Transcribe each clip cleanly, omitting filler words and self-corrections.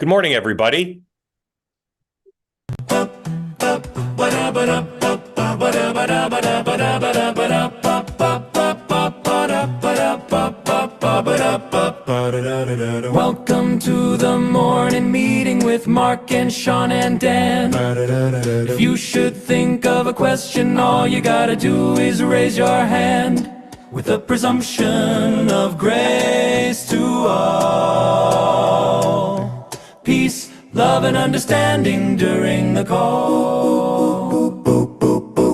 Good morning, everybody. Welcome to the morning meeting with Mark and Sean and Dan. If you should think of a question, all you gotta do is raise your hand. With a presumption of grace to all. Peace, love, and understanding during the call.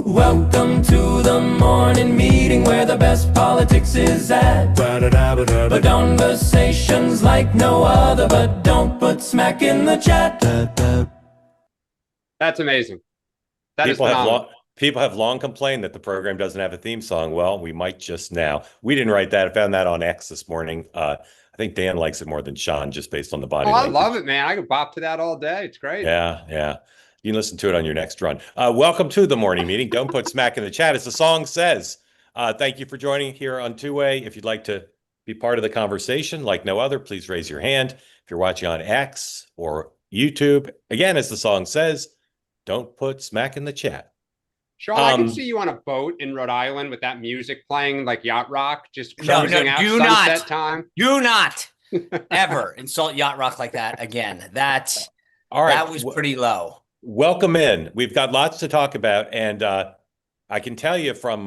Welcome to the morning meeting where the best politics is at. But conversations like no other, but don't put smack in the chat. That's amazing. That is People have phenomenal. people have long complained that the program doesn't have a theme song. Well, we might just now. We didn't write that. I found that on X this morning. I think Dan likes it more than Sean, just based on the body Oh, I language. love it, man. I could bop to that all day. It's great. Yeah. You can listen to it on your next run. Welcome to the morning meeting. Don't put smack in the chat, as the song says. Thank you for joining here on Two-Way. If you'd like to be part of the conversation like no other, please raise your hand. If you're watching on X or YouTube, again, as the song says, don't put smack in the chat. Sean, I can see you on a boat in Rhode Island with that music playing like yacht rock, just No, cruising out do sunset not. time. Do not ever insult yacht rock like that again. All right. That was pretty low. Welcome in. We've got lots to talk about, and I can tell you from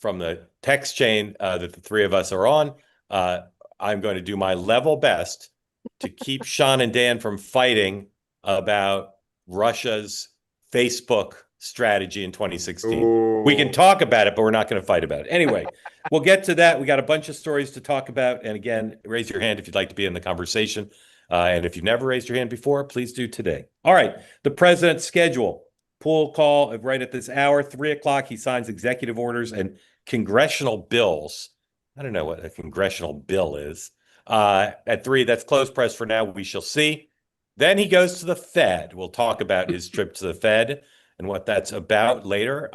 the text chain that the three of us are on, I'm going to do my level best to keep Sean and Dan from fighting about Russia's Facebook strategy in 2016. Ooh. We can talk about it, but we're not going to fight about it. Anyway, we'll get to that. We got a bunch of stories to talk about. And again, raise your hand if you'd like to be in the conversation. And if you've never raised your hand before, please do today. All right. The president's schedule. Pool call right at this hour, 3 o'clock. He signs executive orders and congressional bills. I don't know what a congressional bill is. At 3, that's closed press for now. We shall see. Then he goes to the Fed. We'll talk about his trip to the Fed and what that's about later.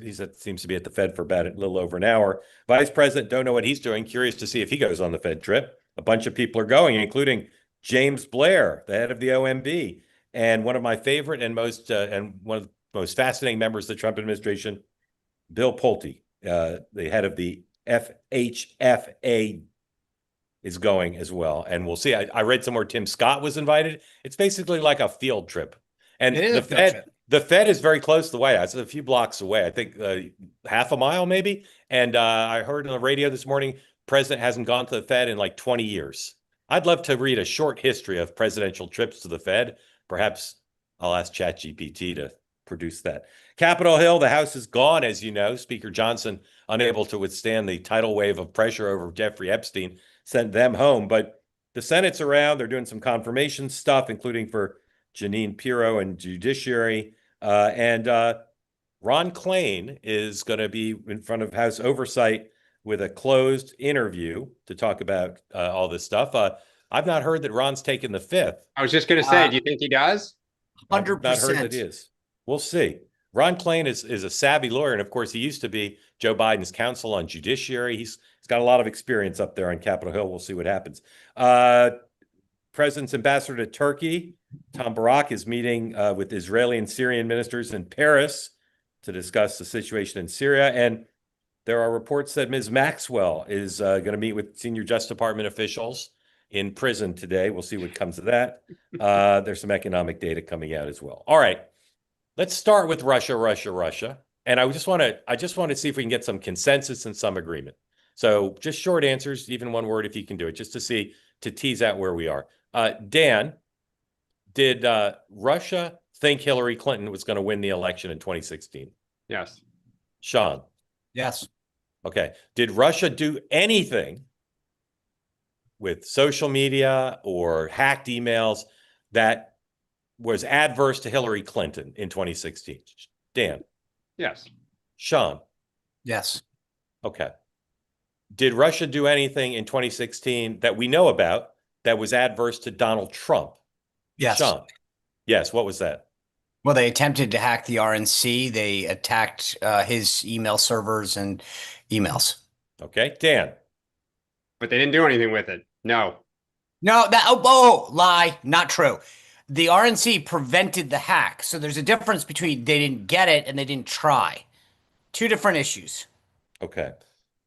He seems to be at the Fed for about a little over an hour. Vice President, don't know what he's doing. Curious to see if he goes on the Fed trip. A bunch of people are going, including James Blair, the head of the OMB, and one of my favorite and one of the most fascinating members of the Trump administration, Bill Pulte, the head of the FHFA, is going as well. And we'll see. I read somewhere Tim Scott was invited. It's basically like a field trip. And the Fed is very close to the White House. It's a few blocks away. I think half a mile maybe. And I heard on the radio this morning, president hasn't gone to the Fed in like 20 years. I'd love to read a short history of presidential trips to the Fed. Perhaps I'll ask ChatGPT to produce that. Capitol Hill, the House is gone, as you know. Speaker Johnson, unable to withstand the tidal wave of pressure over Jeffrey Epstein, sent them home. But the Senate's around. They're doing some confirmation stuff, including for Jeanine Pirro and Judiciary. And Ron Klain is going to be in front of House Oversight with a closed interview to talk about all this stuff. I've not heard that Ron's taken the fifth. I was just going to say, do you think he does? 100%. I've not heard that he is. We'll see. Ron Klain is a savvy lawyer. And of course, he used to be Joe Biden's counsel on Judiciary. He's got a lot of experience up there on Capitol Hill. We'll see what happens. President's ambassador to Turkey, Tom Barak, is meeting with Israeli and Syrian ministers in Paris to discuss the situation in Syria. And there are reports that Ms. Maxwell is going to meet with senior Justice Department officials in prison today. We'll see what comes of that. There's some economic data coming out as well. All right, let's start with Russia. And I just want to see if we can get some consensus and some agreement. So just short answers, even one word if you can do it, just to tease out where we are. Dan, did Russia think Hillary Clinton was going to win the election in 2016? Yes. Sean? Yes. Okay. Did Russia do anything with social media or hacked emails that was adverse to Hillary Clinton in 2016? Dan? Yes. Sean? Yes. Okay. Did Russia do anything in 2016 that we know about that was adverse to Donald Trump? Yes. Sean? Yes. What was that? Well, they attempted to hack the RNC. They attacked his email servers and emails. Okay. Dan? But they didn't do anything with it. No. No, lie, not true. The RNC prevented the hack. So there's a difference between they didn't get it and they didn't try. Two different issues. Okay.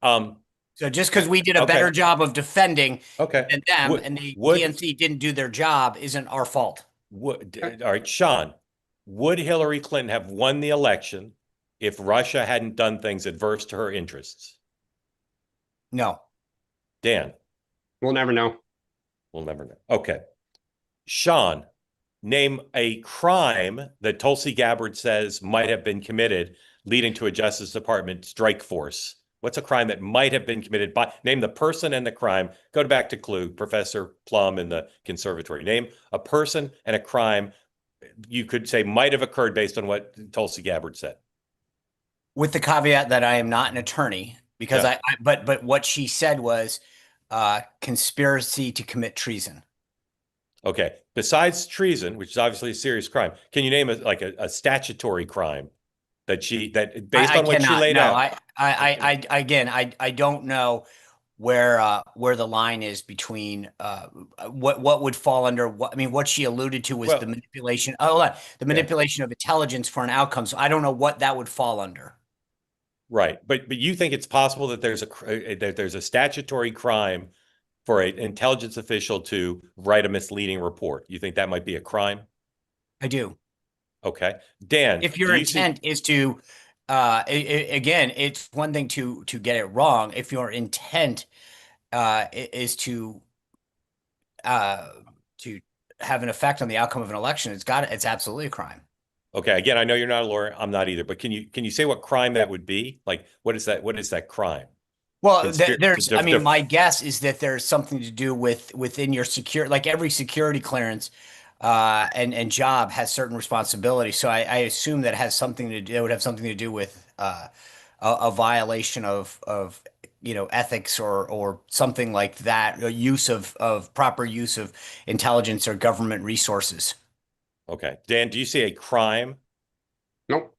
Um, So just because we did a okay. better job of defending Okay. than them Would and the would DNC didn't do their job isn't our fault. all right, Sean, would Hillary Clinton have won the election if Russia hadn't done things adverse to her interests? No. Dan, We'll never know. we'll never know. Okay. Sean, name a crime that Tulsi Gabbard says might have been committed, leading to a Justice Department strike force. What's a crime that might have been committed by? Name the person and the crime. Go back to Clue, Professor Plum in the conservatory. Name a person and a crime you could say might have occurred based on what Tulsi Gabbard said. With the caveat that I am not an attorney, because Yeah. but what she said was conspiracy to commit treason. Okay. Besides treason, which is obviously a serious crime, can you name a statutory crime that based on what she laid no, out? I don't know where the line is between what would fall under what. I mean, what she alluded to was Well, the manipulation. Oh, hold on, the manipulation of intelligence for an outcome. So I don't know what that would fall under. Right, but you think it's possible that there's a statutory crime for an intelligence official to write a misleading report? You think that might be a crime? I do. Okay, Dan, If your intent is to, again, it's one thing to get it wrong. If your intent is to have an effect on the outcome of an election, it's absolutely a crime. Okay, again, I know you're not a lawyer. I'm not either. But can you say what crime that would be? Like, what is that? What is that crime? Well, I mean, my guess is that there's something to do within your secure, like every security clearance and job has certain responsibilities. So I assume that has something to do, it would have something to do with a violation of ethics or something like that, a use of proper use of intelligence or government resources. Okay, Dan, do you see a crime? Nope.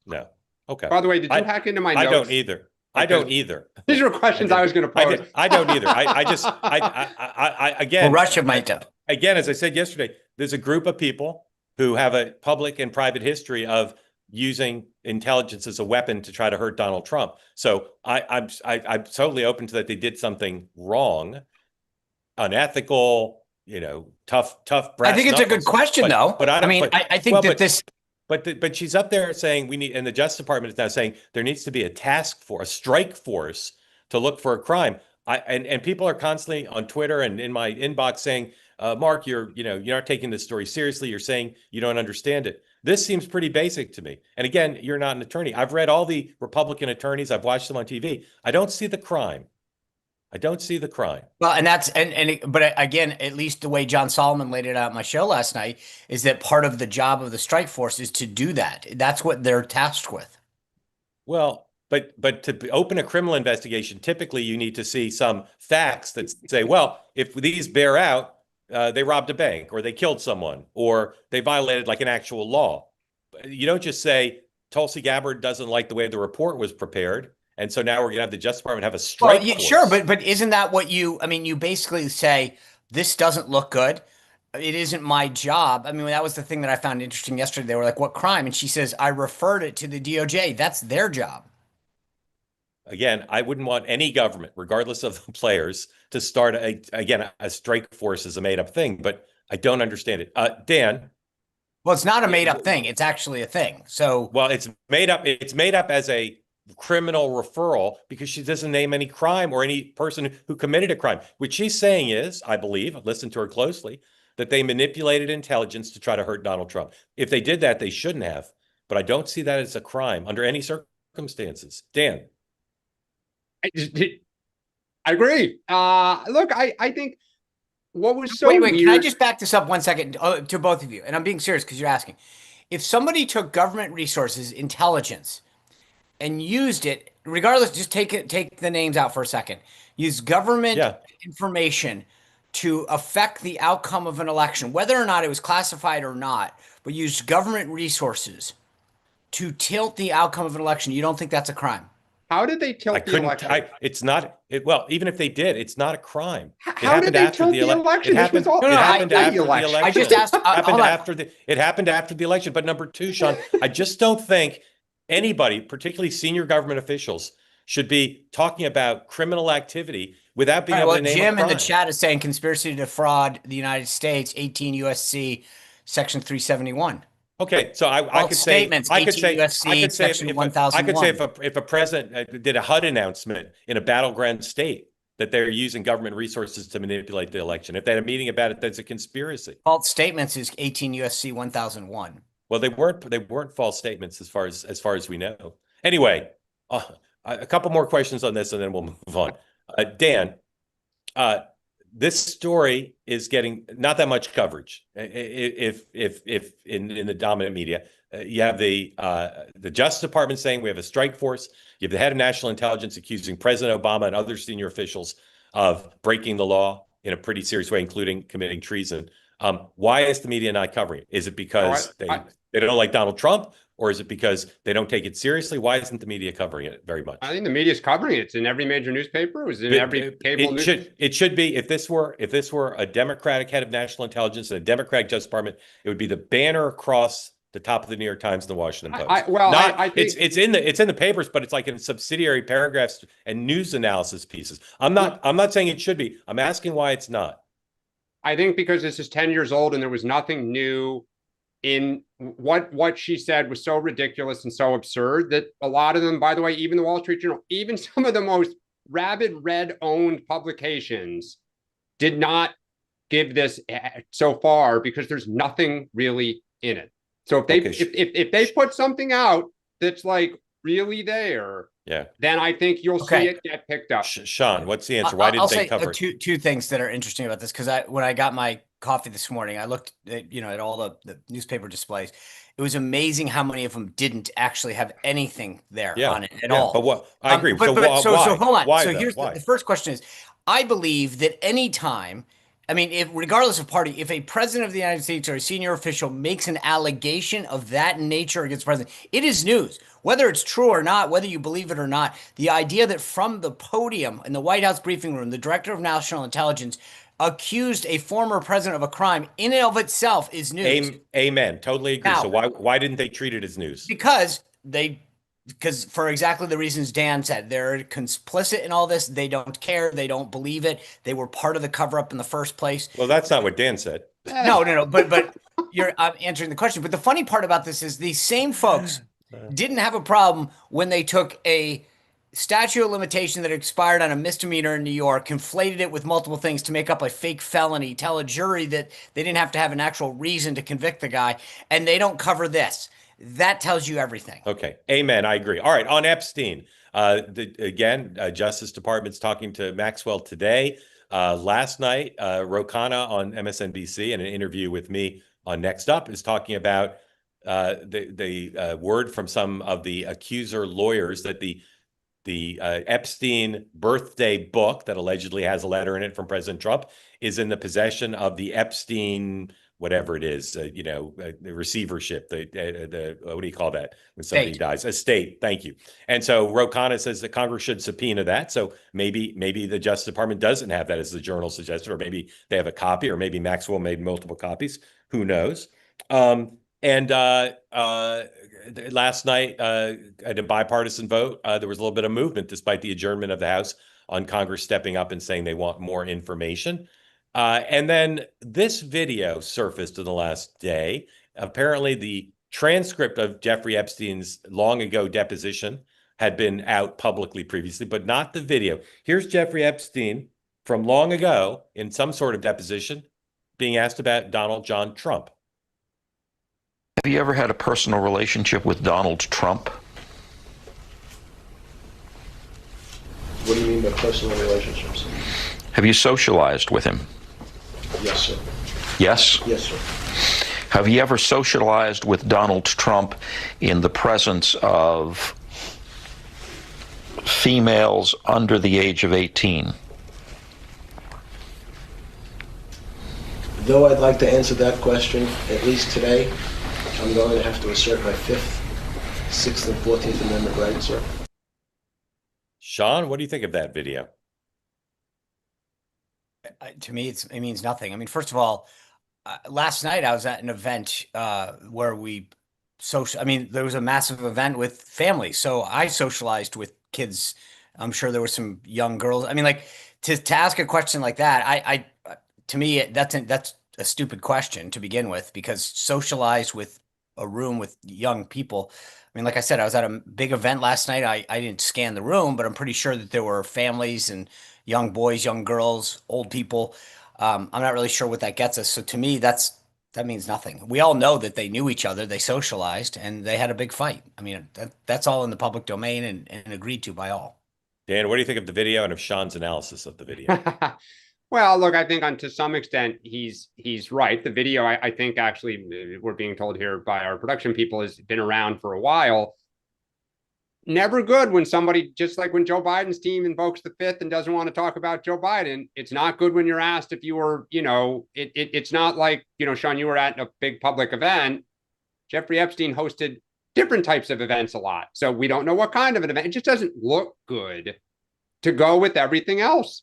No. Okay. By the way, did you hack into my notes? I don't either. I don't either. These were questions I was going to pose. I don't either. I again. Well, Russia might have. Again, as I said yesterday, there's a group of people who have a public and private history of using intelligence as a weapon to try to hurt Donald Trump. So I'm totally open to that they did something wrong, unethical, tough. I think it's a good question, though. But I think that this. But she's up there saying we need, and the Justice Department is now saying there needs to be a task force, a strike force to look for a crime. And people are constantly on Twitter and in my inbox saying, Mark, you're not taking this story seriously. You're saying you don't understand it. This seems pretty basic to me. And again, you're not an attorney. I've read all the Republican attorneys. I've watched them on TV. I don't see the crime. I don't see the crime. Well, and but again, at least the way John Solomon laid it out on my show last night is that part of the job of the strike force is to do that. That's what they're tasked with. Well, but to open a criminal investigation, typically you need to see some facts that say, well, if these bear out, they robbed a bank or they killed someone or they violated like an actual law. You don't just say Tulsi Gabbard doesn't like the way the report was prepared. And so now we're going to have the Justice Department have a strike force. Sure, but isn't that what you basically say, this doesn't look good. It isn't my job. I mean, that was the thing that I found interesting yesterday. They were like, what crime? And she says, I referred it to the DOJ. That's their job. Again, I wouldn't want any government, regardless of the players, to start a strike force is a made up thing, but I don't understand it. Dan. Well, it's not a made up thing. It's actually a thing. So, well, it's made up. It's made up as a criminal referral because she doesn't name any crime or any person who committed a crime. What she's saying is, I believe, listen to her closely, that they manipulated intelligence to try to hurt Donald Trump. If they did that, they shouldn't have. But I don't see that as a crime under any circumstances. Dan. I agree. Look, I think what was so wait, weird. Can I just back this up 1 second to both of you? And I'm being serious because you're asking. If somebody took government resources, intelligence, and used it, regardless, just take the names out for a second. Use government information to affect the outcome of an election, whether or not it was classified or not, but used government resources to tilt the outcome of an election. You don't think that's a crime? How did they tilt the election? It's not. Well, even if they did, it's not a crime. How did they tilt the election? It happened after the election. I just asked. It happened after the election. But number two, Sean, I just don't think anybody, particularly senior government officials, should be talking about criminal activity without being able to name a crime. Jim in the chat is saying conspiracy to defraud the United States, 18 USC section 371. Okay, so I could say if a president did a HUD announcement in a battleground state that they're using government resources to manipulate the election, if they had a meeting about it, that's a conspiracy. False statements is 18 USC 1001. Well, they weren't false statements as far as we know. Anyway, a couple more questions on this, and then we'll move on. Dan, this story is getting not that much coverage. If in the dominant media, you have the Justice Department saying we have a strike force. You have the head of national intelligence accusing President Obama and other senior officials of breaking the law in a pretty serious way, including committing treason. Why is the media not covering it? Is it because they don't like Donald Trump? Or is it because they don't take it seriously? Why isn't the media covering it very much? I think the media is covering it. It's in every major newspaper. It was in every cable news. It should be. If this were a Democratic head of national intelligence and a Democratic Justice Department, it would be the banner across the top of the New York Times and the Washington Post. I think it's in the papers, but it's like in subsidiary paragraphs and news analysis pieces. I'm not saying it should be. I'm asking why it's not. I think because this is 10 years old and there was nothing new in what she said was so ridiculous and so absurd that a lot of them, by the way, even the Wall Street Journal, even some of the most rabid red-owned publications did not give this so far because there's nothing really in it. So if they put something out that's like really there, then I think you'll see it get picked up. Sean, what's the answer? Why didn't they cover it? Two things that are interesting about this, because when I got my coffee this morning, I looked at all the newspaper displays. It was amazing how many of them didn't actually have anything there on it at all. But I agree. So hold on. Why, so here's the first question is, I believe that any time, regardless of party, if a president of the United States or a senior official makes an allegation of that nature against the president, it is news. Whether it's true or not, whether you believe it or not, the idea that from the podium in the White House briefing room, the director of national intelligence accused a former president of a crime in and of itself is news. Amen. Totally agree. Now, so why didn't they treat it as news? Because for exactly the reasons Dan said, they're complicit in all this. They don't care. They don't believe it. They were part of the cover up in the first place. Well, that's not what Dan said. No. But I'm answering the question. But the funny part about this is these same folks didn't have a problem when they took a statute of limitation that expired on a misdemeanor in New York, conflated it with multiple things to make up a fake felony, tell a jury that they didn't have to have an actual reason to convict the guy, and they don't cover this. That tells you everything. Okay. Amen. I agree. All right. On Epstein, Justice Department's talking to Maxwell today. Last night, Ro Khanna on MSNBC in an interview with me on Next Up is talking about the word from some of the accuser lawyers that the Epstein birthday book that allegedly has a letter in it from President Trump is in the possession of the Epstein, whatever it is, the receivership, the what do you call that when somebody dies? Estate. Thank you. And so Ro Khanna says that Congress should subpoena that. So maybe the Justice Department doesn't have that, as the Journal suggested, or maybe they have a copy, or maybe Maxwell made multiple copies. Who knows? Last night, at a bipartisan vote, there was a little bit of movement despite the adjournment of the House on Congress stepping up and saying they want more information. And then this video surfaced in the last day. Apparently, the transcript of Jeffrey Epstein's long ago deposition had been out publicly previously, but not the video. Here's Jeffrey Epstein from long ago in some sort of deposition being asked about Donald John Trump. Have you ever had a personal relationship with Donald Trump? What do you mean by personal relationships? Have you socialized with him? Yes, sir. Yes? Yes, sir. Have you ever socialized with Donald Trump in the presence of females under the age of 18? Though I'd like to answer that question, at least today, I'm going to have to assert my 5th, 6th, and 14th Amendment rights, sir. Sean, what do you think of that video? To me, it means nothing. I mean, first of all, last night I was at an event where I mean, there was a massive event with families, so I socialized with kids. I'm sure there were some young girls. I mean, like to ask a question like that, to me that's a stupid question to begin with, because socialize with a room with young people. I mean, like I said, I was at a big event last night. I didn't scan the room, but I'm pretty sure that there were families and young boys, young girls, old people. I'm not really sure what that gets us. So to me, that means nothing. We all know that they knew each other, they socialized, and they had a big fight. I mean, that's all in the public domain and agreed to by all. Dan, what do you think of the video and of Sean's analysis of the video? Well, look, I think to some extent he's right. The video, I think, actually, we're being told here by our production people, has been around for a while. Never good when somebody, just like when Joe Biden's team invokes the fifth and doesn't want to talk about Joe Biden. It's not good when you're asked if you were, it's not like, Sean, you were at a big public event. Jeffrey Epstein hosted different types of events a lot. So we don't know what kind of an event. It just doesn't look good to go with everything else.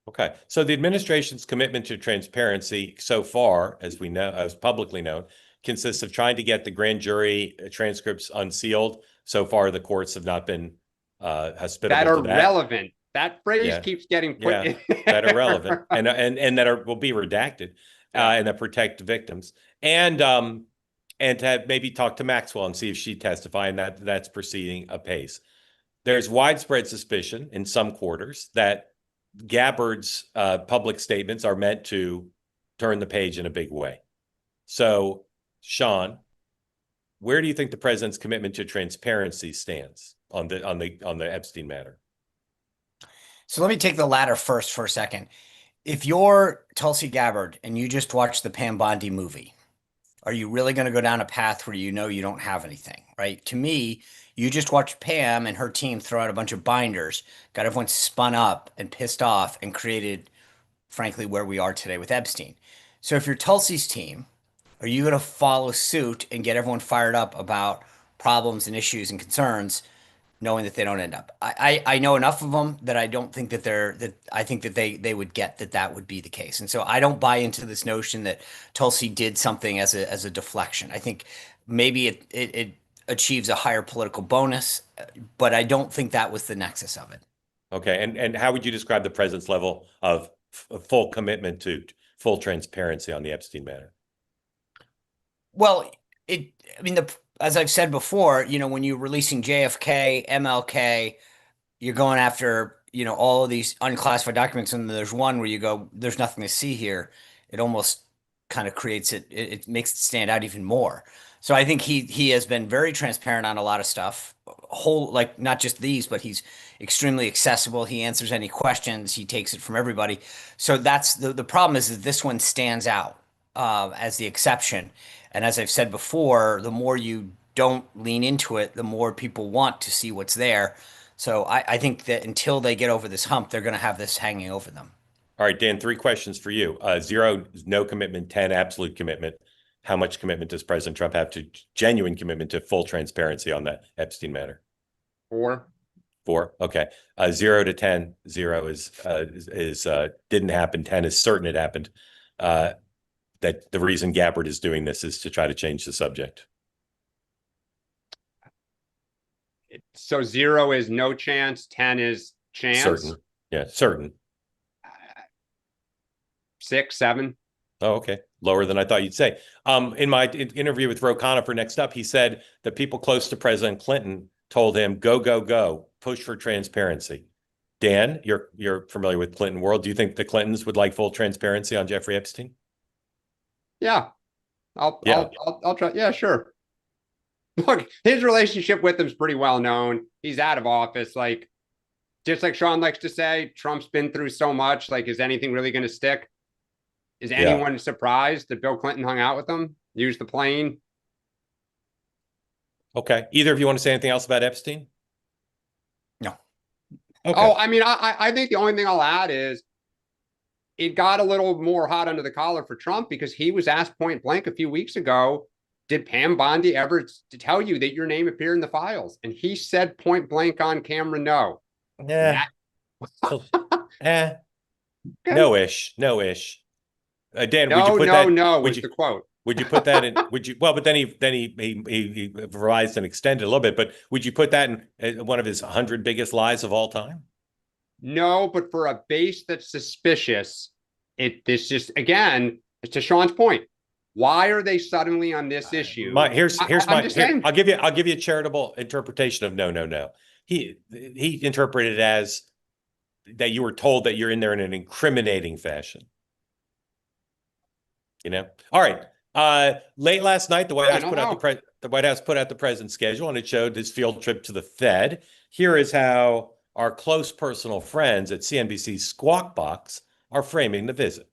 Okay. So the administration's commitment to transparency so far, as we know, as publicly known, consists of trying to get the grand jury transcripts unsealed. So far, the courts have not been hospitable that are to that. Relevant. That phrase keeps getting put in. That are relevant and that will be redacted and that protect victims. And to have maybe talk to Maxwell and see if she testify, and that's proceeding apace. There's widespread suspicion in some quarters that Gabbard's public statements are meant to turn the page in a big way. So, Sean, where do you think the president's commitment to transparency stands on the Epstein matter? So let me take the latter first for a second. If you're Tulsi Gabbard and you just watched the Pam Bondi movie, are you really going to go down a path where you know you don't have anything, right? To me, you just watched Pam and her team throw out a bunch of binders, got everyone spun up and pissed off, and created, frankly, where we are today with Epstein. So if you're Tulsi's team, are you going to follow suit and get everyone fired up about problems and issues and concerns, knowing that they don't end up? I know enough of them that I don't think that I think that they would get that would be the case. And so I don't buy into this notion that Tulsi did something as a deflection. I think maybe it achieves a higher political bonus, but I don't think that was the nexus of it. Okay. And how would you describe the president's level of full commitment to full transparency on the Epstein matter? Well, as I've said before, when you're releasing JFK, MLK, you're going after, all of these unclassified documents, and there's one where you go, there's nothing to see here. It almost kind of creates it makes it stand out even more. So I think he has been very transparent on a lot of stuff, like not just these, but he's extremely accessible. He answers any questions. He takes it from everybody. So that's the problem, is that this one stands out as the exception. And as I've said before, the more you don't lean into it, the more people want to see what's there. So I think that until they get over this hump, they're going to have this hanging over them. All right, Dan, 3 questions for you. 0, no commitment. 10, absolute commitment. How much commitment does President Trump have to genuine commitment to full transparency on that Epstein matter? 4. 4. Okay. 0 to 10. 0 is didn't happen. 10 is certain it happened. That the reason Gabbard is doing this is to try to change the subject. So 0 is no chance, 10 is chance. Certain. Yeah, certain. 6, 7. Oh, okay. Lower than I thought you'd say. In my interview with Ro Conifer next up, he said that people close to President Clinton told him, go, go, go, push for transparency. Dan, you're familiar with Clinton world. Do you think the Clintons would like full transparency on Jeffrey Epstein? Yeah. I'll try. Yeah, sure. Look, his relationship with him's pretty well known. He's out of office. Like, just like Sean likes to say, Trump's been through so much. Like, is anything really going to stick? Is anyone surprised that Bill Clinton hung out with him, used the plane? Okay. Either of you want to say anything else about Epstein? No. Okay. Oh, I mean, I think the only thing I'll add is it got a little more hot under the collar for Trump, because he was asked point blank a few weeks ago, did Pam Bondi ever tell you that your name appeared in the files? And he said point blank on camera, no. Yeah. Okay. No-ish. Dan, would you No, put no, that? no Would was you the quote. would you put that in? Would you? Well, but then he revised and extended a little bit. But would you put that in one of his 100 biggest lies of all time? No, but for a base that's suspicious, this just again, to Sean's point, why are they suddenly on this issue? I'm just saying. I'll give you a charitable interpretation of no. He interpreted it as that you were told that you're in there in an incriminating fashion. All right. Late last night, the White House put out the president's schedule, and it showed his field trip to the Fed. Here is how our close personal friends at CNBC's Squawk Box are framing the visit.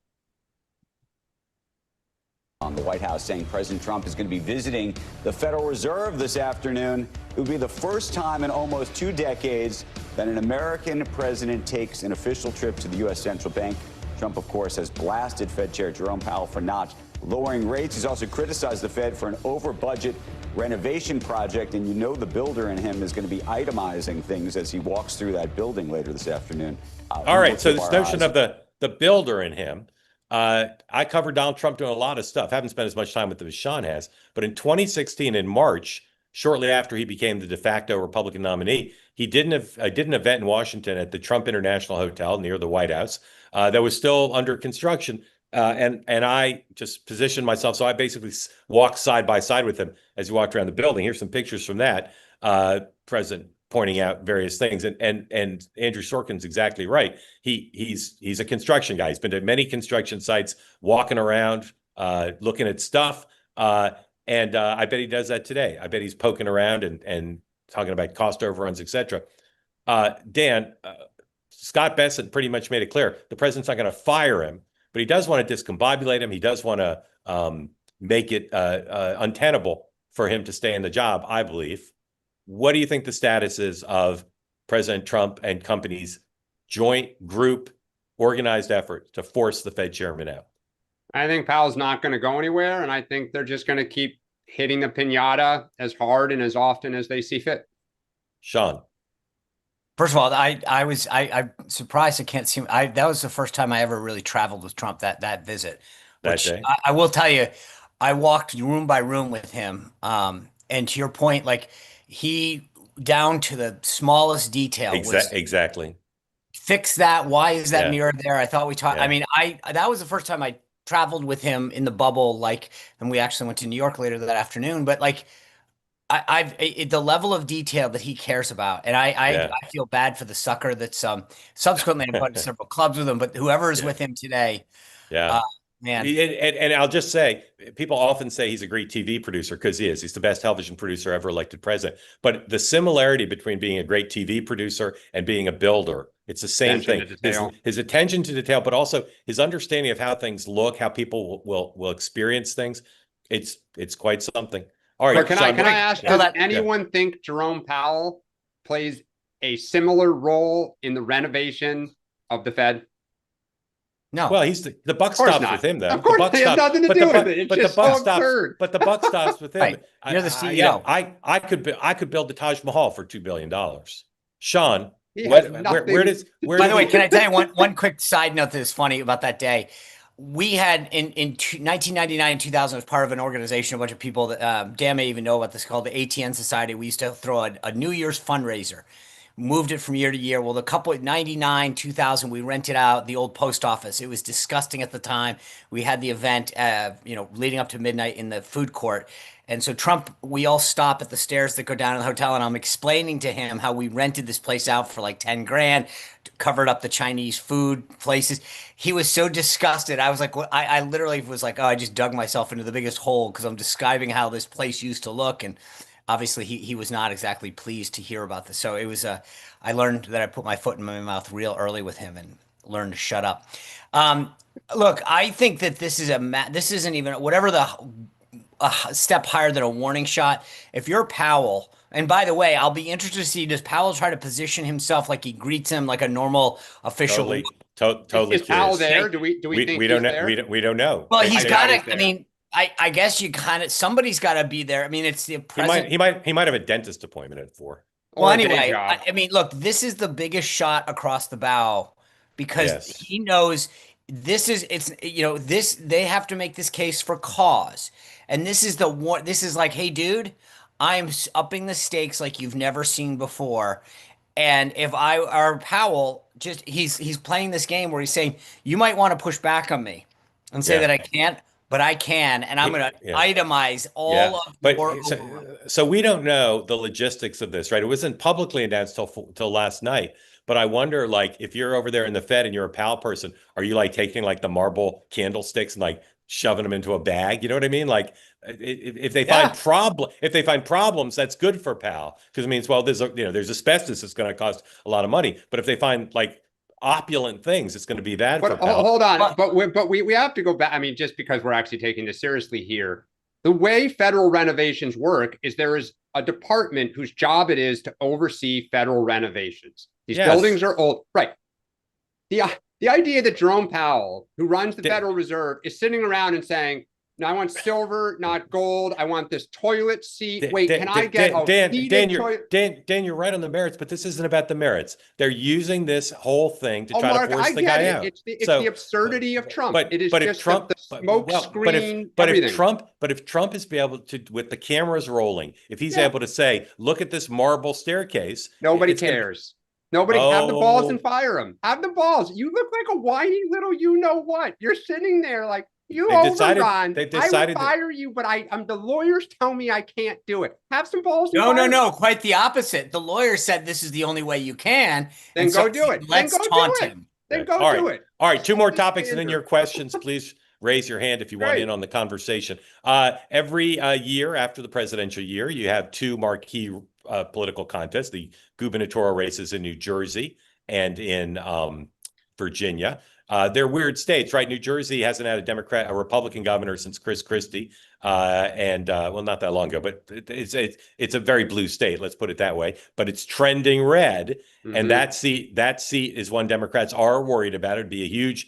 On the White House saying President Trump is going to be visiting the Federal Reserve this afternoon. It would be the first time in almost 2 decades that an American president takes an official trip to the U.S. Central Bank. Trump, of course, has blasted Fed Chair Jerome Powell for not lowering rates. He's also criticized the Fed for an over-budget renovation project, and the builder in him is going to be itemizing things as he walks through that building later this afternoon. All right, so this notion of the builder in him, I covered Donald Trump doing a lot of stuff. Haven't spent as much time with him as Sean has, but in 2016, in March, shortly after he became the de facto Republican nominee, he did an event in Washington at the Trump International Hotel near the White House that was still under construction. And I just positioned myself. So I basically walked side by side with him as he walked around the building. Here's some pictures from that. President pointing out various things. And Andrew Sorkin's exactly right. He's a construction guy. He's been to many construction sites, walking around, looking at stuff. And I bet he does that today. I bet he's poking around and talking about cost overruns, et cetera. Dan, Scott Bessent pretty much made it clear the president's not going to fire him, but he does want to discombobulate him. He does want to make it untenable for him to stay in the job, I believe. What do you think the status is of President Trump and company's joint group organized effort to force the Fed chairman out? I think Powell's not going to go anywhere, and I think they're just going to keep hitting the piñata as hard and as often as they see fit. Sean. First of all, I'm surprised I can't see. That was the first time I ever really traveled with Trump. That visit, which I will tell you, I walked room by room with him. And to your point, like he down to the smallest detail. Exactly. Fix that. Why is that mirror there? I thought we talked. Yeah. I mean, that was the first time I traveled with him in the bubble. And we actually went to New York later that afternoon. But the level of detail that he cares about, and I feel bad for the sucker that's subsequently I went to several clubs with him, but whoever is with him today, man. And I'll just say, people often say he's a great TV producer because he is. He's the best television producer ever elected president. But the similarity between being a great TV producer and being a builder, it's the same thing. His attention to detail, but also his understanding of how things look, how people will experience things. It's quite something. All right. Can I ask, does anyone think Jerome Powell plays a similar role in the renovation of the Fed? No. Well, the buck stops with him, though. Of course, it has nothing to do with it. It's just so absurd. But the buck stops with him. Right. You're the CEO. I could build the Taj Mahal for $2 billion. Sean, where does? By the way, can I tell you one quick side note that is funny about that day? We had in 1999 and 2000 as part of an organization, a bunch of people that Dan may even know about this, called the ATN Society. We used to throw a New Year's fundraiser, moved it from year to year. Well, the couple at 99, 2000, we rented out the old post office. It was disgusting at the time. We had the event, leading up to midnight in the food court. And so Trump, we all stop at the stairs that go down to the hotel, and I'm explaining to him how we rented this place out for like 10 grand, covered up the Chinese food places. He was so disgusted. I was like, I literally was like, oh, I just dug myself into the biggest hole because I'm describing how this place used to look. And obviously he was not exactly pleased to hear about this. So it was I learned that I put my foot in my mouth real early with him and learned to shut up. Look, I think that this isn't even whatever a step higher than a warning shot. If you're Powell, and by the way, I'll be interested to see, does Powell try to position himself like he greets him like a normal official? Totally. Is Powell there? Do we think we don't know? We don't know. Well, he's got to. I mean, I guess you somebody's got to be there. I mean, it's the president. He might have a dentist appointment at 4. Well, or a day anyway, job. I mean, look, this is the biggest shot across the bow because Yes. he knows this, they have to make this case for cause. And this is the one, this is like, hey, dude, upping the stakes like you've never seen before. And if I are Powell, just he's playing this game where he's saying, you might want to push back on me and say Yeah. that I can't, but I can, and I'm going to Yeah. itemize Yeah, all of but your. so we don't know the logistics of this, right? It wasn't publicly announced till last night. But I wonder, like, if you're over there in the Fed and you're a Powell person, are you like taking like the marble candlesticks and like shoving them into a bag? You know what I mean? Like, if they Yeah. find problems, that's good for Powell because it means, well, there's asbestos that's going to cost a lot of money. But if they find like opulent things, it's going to be bad for But Powell. hold on, but we have to go back. I mean, just because we're actually taking this seriously here, the way federal renovations work is there is a department whose job it is to oversee federal renovations. These Yes. buildings are old, right? The idea that Jerome Powell, who runs the Federal Reserve, is sitting around and saying, "No, I want silver, not gold. I want this toilet seat. Wait, can I get a heated toilet?" Dan, you're right on the merits, but this isn't about the merits. They're using this whole thing to try Mark, to force I the get guy it. out. It's the absurdity of Trump. It is if just Trump, the smoke screen, everything. If Trump is be able to, with the cameras rolling, if he's Yeah. able to say, "Look at this marble staircase," Nobody it's gonna- cares. Nobody have the balls and Oh. fire him. Have the balls. You look like a whiny little you know what. You're sitting there like you They've decided- overrun. they've I decided would that- fire you, but the lawyers tell me I can't do it. Have some balls. And No, fire him. quite the opposite. The lawyer said this is the only way you can. Then and go so do it. Let's Then go taunt do it. him. Then go All right. do it. All right, two more Hold the topics, and then standard. your questions. Please raise your hand if you want Great. in on the conversation. Every year after the presidential year, you have two marquee political contests: the gubernatorial races in New Jersey and in Virginia. They're weird states, right? New Jersey hasn't had a Republican governor since Chris Christie, well, not that long ago, but it's a very blue state, let's put it that way. But it's trending red, and that seat is one Democrats are worried about. It'd be a huge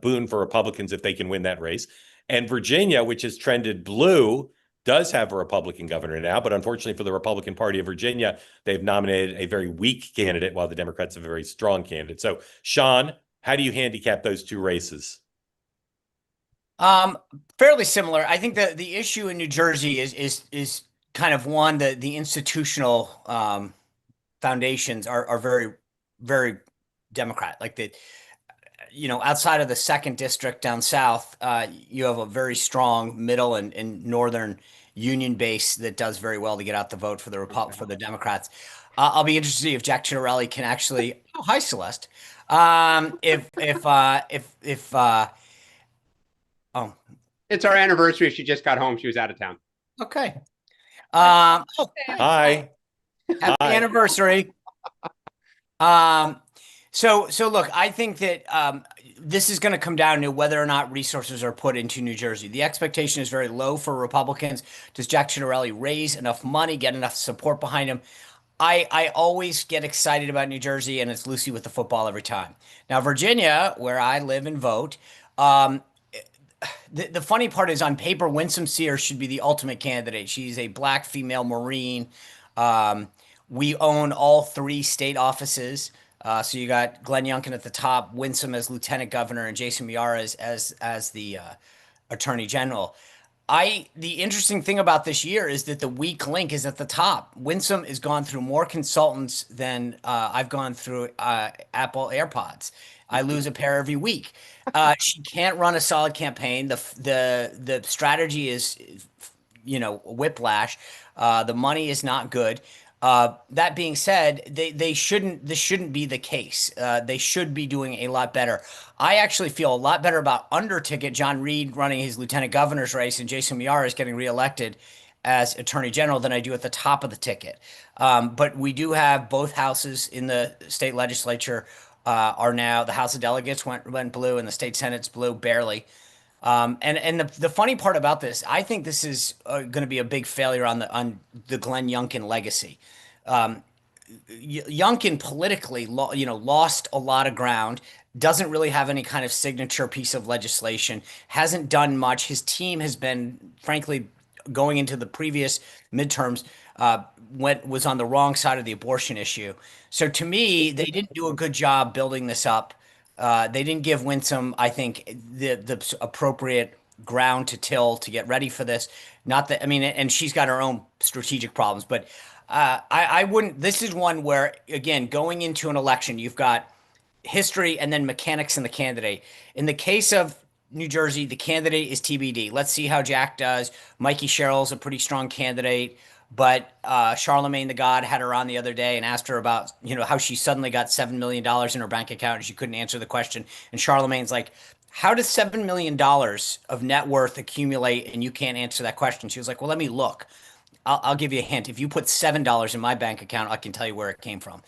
boon for Republicans if they can win that race. And Virginia, which has trended blue, does have a Republican governor now, but unfortunately for the Republican Party of Virginia, they've nominated a very weak candidate while the Democrats have a very strong candidate. So, Sean, how do you handicap those two races? Fairly similar. I think that the issue in New Jersey is kind of one, the institutional foundations are very, very Democrat. Like outside of the second district down south, you have a very strong middle and northern union base that does very well to get out the vote for the Democrats. I'll be interested to see if Jack Ciattarelli can actually. Oh, hi, Celeste. It's our anniversary. She just got home. She was out of town. Okay. Hi. Happy anniversary. So look, I think that this is going to come down to whether or not resources are put into New Jersey. The expectation is very low for Republicans. Does Jack Ciattarelli raise enough money, get enough support behind him? I always get excited about New Jersey, and it's Lucy with the football every time. Now, Virginia, where I live and vote, the funny part is on paper, Winsome Sears should be the ultimate candidate. She's a Black female Marine. We own all three state offices. So you got Glenn Youngkin at the top, Winsome as lieutenant governor, and Jason Miara as the attorney general. The interesting thing about this year is that the weak link is at the top. Winsome has gone through more consultants than I've gone through Apple AirPods. I lose a pair every week. She can't run a solid campaign. The strategy is, whiplash. The money is not good. That being said, this shouldn't be the case. They should be doing a lot better. I actually feel a lot better about under ticket John Reed running his lieutenant governor's race and Jason Miara is getting reelected as attorney general than I do at the top of the ticket. But we do have both houses in the state legislature are now, the House of Delegates went blue and the state Senate's blue barely. And the funny part about this, I think this is going to be a big failure on the Glenn Youngkin legacy. Youngkin politically, lost a lot of ground, doesn't really have any kind of signature piece of legislation, hasn't done much. His team has been, frankly, going into the previous midterms, was on the wrong side of the abortion issue. So to me, they didn't do a good job building this up. They didn't give Winsome, I think, the appropriate ground to till to get ready for this. Not that, I mean, and she's got her own strategic problems, but I wouldn't. This is one where, again, going into an election, you've got history and then mechanics in the candidate. In the case of New Jersey, the candidate is TBD. Let's see how Jack does. Mikey Sherrill's a pretty strong candidate, but Charlemagne the God had her on the other day and asked her about, how she suddenly got $7 million in her bank account and she couldn't answer the question. And Charlemagne's like, how does $7 million of net worth accumulate and you can't answer that question? She was like, well, let me look. I'll give you a hint. If you put $7 in my bank account, I can tell you where it came from.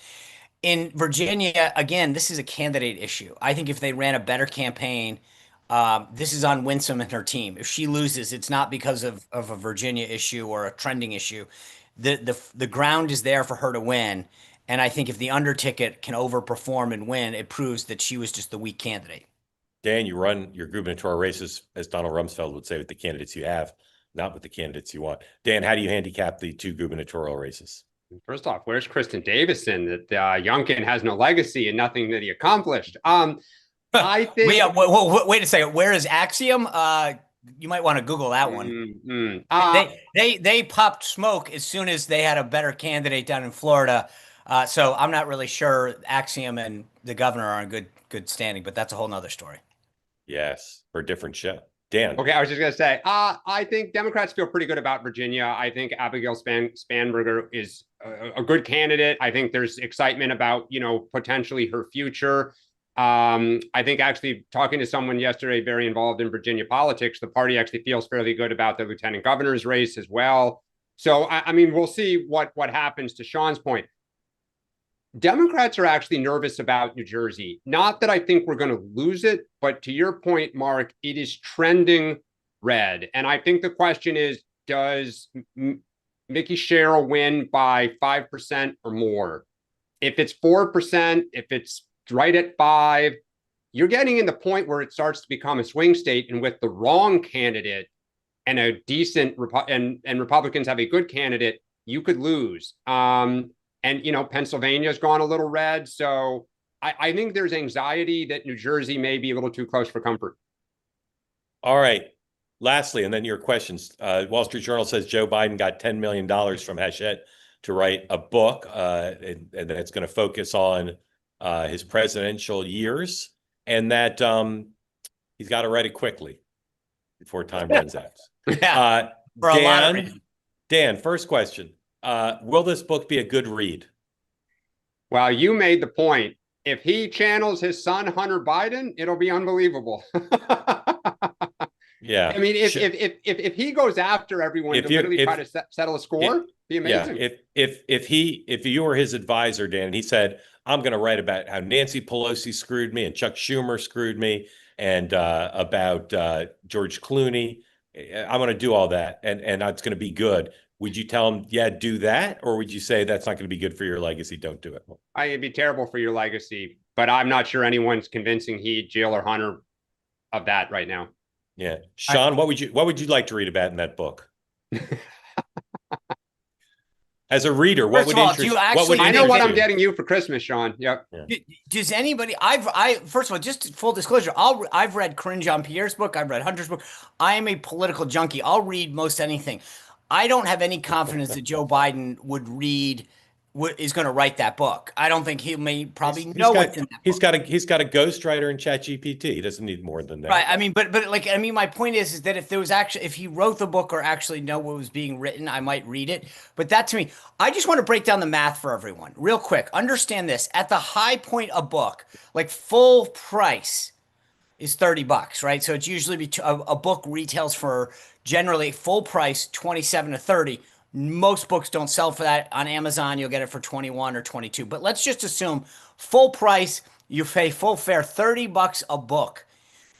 In Virginia, again, this is a candidate issue. I think if they ran a better campaign, this is on Winsome and her team. If she loses, it's not because of a Virginia issue or a trending issue. The ground is there for her to win. And I think if the under ticket can overperform and win, it proves that she was just the weak candidate. Dan, you run your gubernatorial races, as Donald Rumsfeld would say, with the candidates you have, not with the candidates you want. Dan, how do you handicap the 2 gubernatorial races? First off, where's Kristen Davison that Youngkin has no legacy and nothing that he accomplished? I think. Wait a second. Where is Axiom? You might want to Google that one. They popped smoke as soon as they had a better candidate down in Florida. So I'm not really sure Axiom and the governor are in good standing, but that's a whole nother story. Yes, for a different show. Dan. Okay, I was just going to say, I think Democrats feel pretty good about Virginia. I think Abigail Spanberger is a good candidate. I think there's excitement about, potentially her future. I think actually talking to someone yesterday very involved in Virginia politics, the party actually feels fairly good about the lieutenant governor's race as well. So, I mean, we'll see what happens. To Sean's point, Democrats are actually nervous about New Jersey. Not that I think we're going to lose it, but to your point, Mark, it is trending red. And I think the question is, does Mickey Sherrill win by 5% or more? If it's 4%, if it's right at 5%, you're getting in the point where it starts to become a swing state. And with the wrong candidate and a decent, and Republicans have a good candidate, you could lose. And, Pennsylvania's gone a little red. So I think there's anxiety that New Jersey may be a little too close for comfort. All right. Lastly, and then your questions. Wall Street Journal says Joe Biden got $10 million from Hachette to write a book, and that it's going to focus on his presidential years, and that he's got to write it quickly before time runs out. Dan, first question. Will this book be a good read? Well, you made the point. If he channels his son, Hunter Biden, it'll be unbelievable. Yeah. I mean, if he goes after everyone to literally try to settle a score, it'd be amazing. Yeah. If you were his advisor, Dan, and he said, I'm going to write about how Nancy Pelosi screwed me and Chuck Schumer screwed me and about George Clooney, I'm going to do all that and it's going to be good. Would you tell him, yeah, do that? Or would you say that's not going to be good for your legacy? Don't do it. It'd be terrible for your legacy, but I'm not sure anyone's convincing Jill or Hunter of that right now. Yeah. Sean, what would you like to read about in that book? As a reader, what would interest? I know what I'm getting you for Christmas, Sean. Yep. Yeah. Does anybody? First of all, just full disclosure, I've read Corinne Jean-Pierre's book. I've read Hunter's book. I am a political junkie. I'll read most anything. I don't have any confidence that Joe Biden is going to write that book. I don't think he may probably know what's in that book. He's got a ghostwriter in ChatGPT. He doesn't need more than that. Right. I mean, but my point is that if he wrote the book or actually know what was being written, I might read it. But that to me, I just want to break down the math for everyone real quick. Understand this: at the high point of book, like full price is $30, right? So it's usually a book retails for generally full price 27 to 30. Most books don't sell for that. On Amazon, you'll get it for 21 or 22. But let's just assume full price, you pay full fare, $30 a book.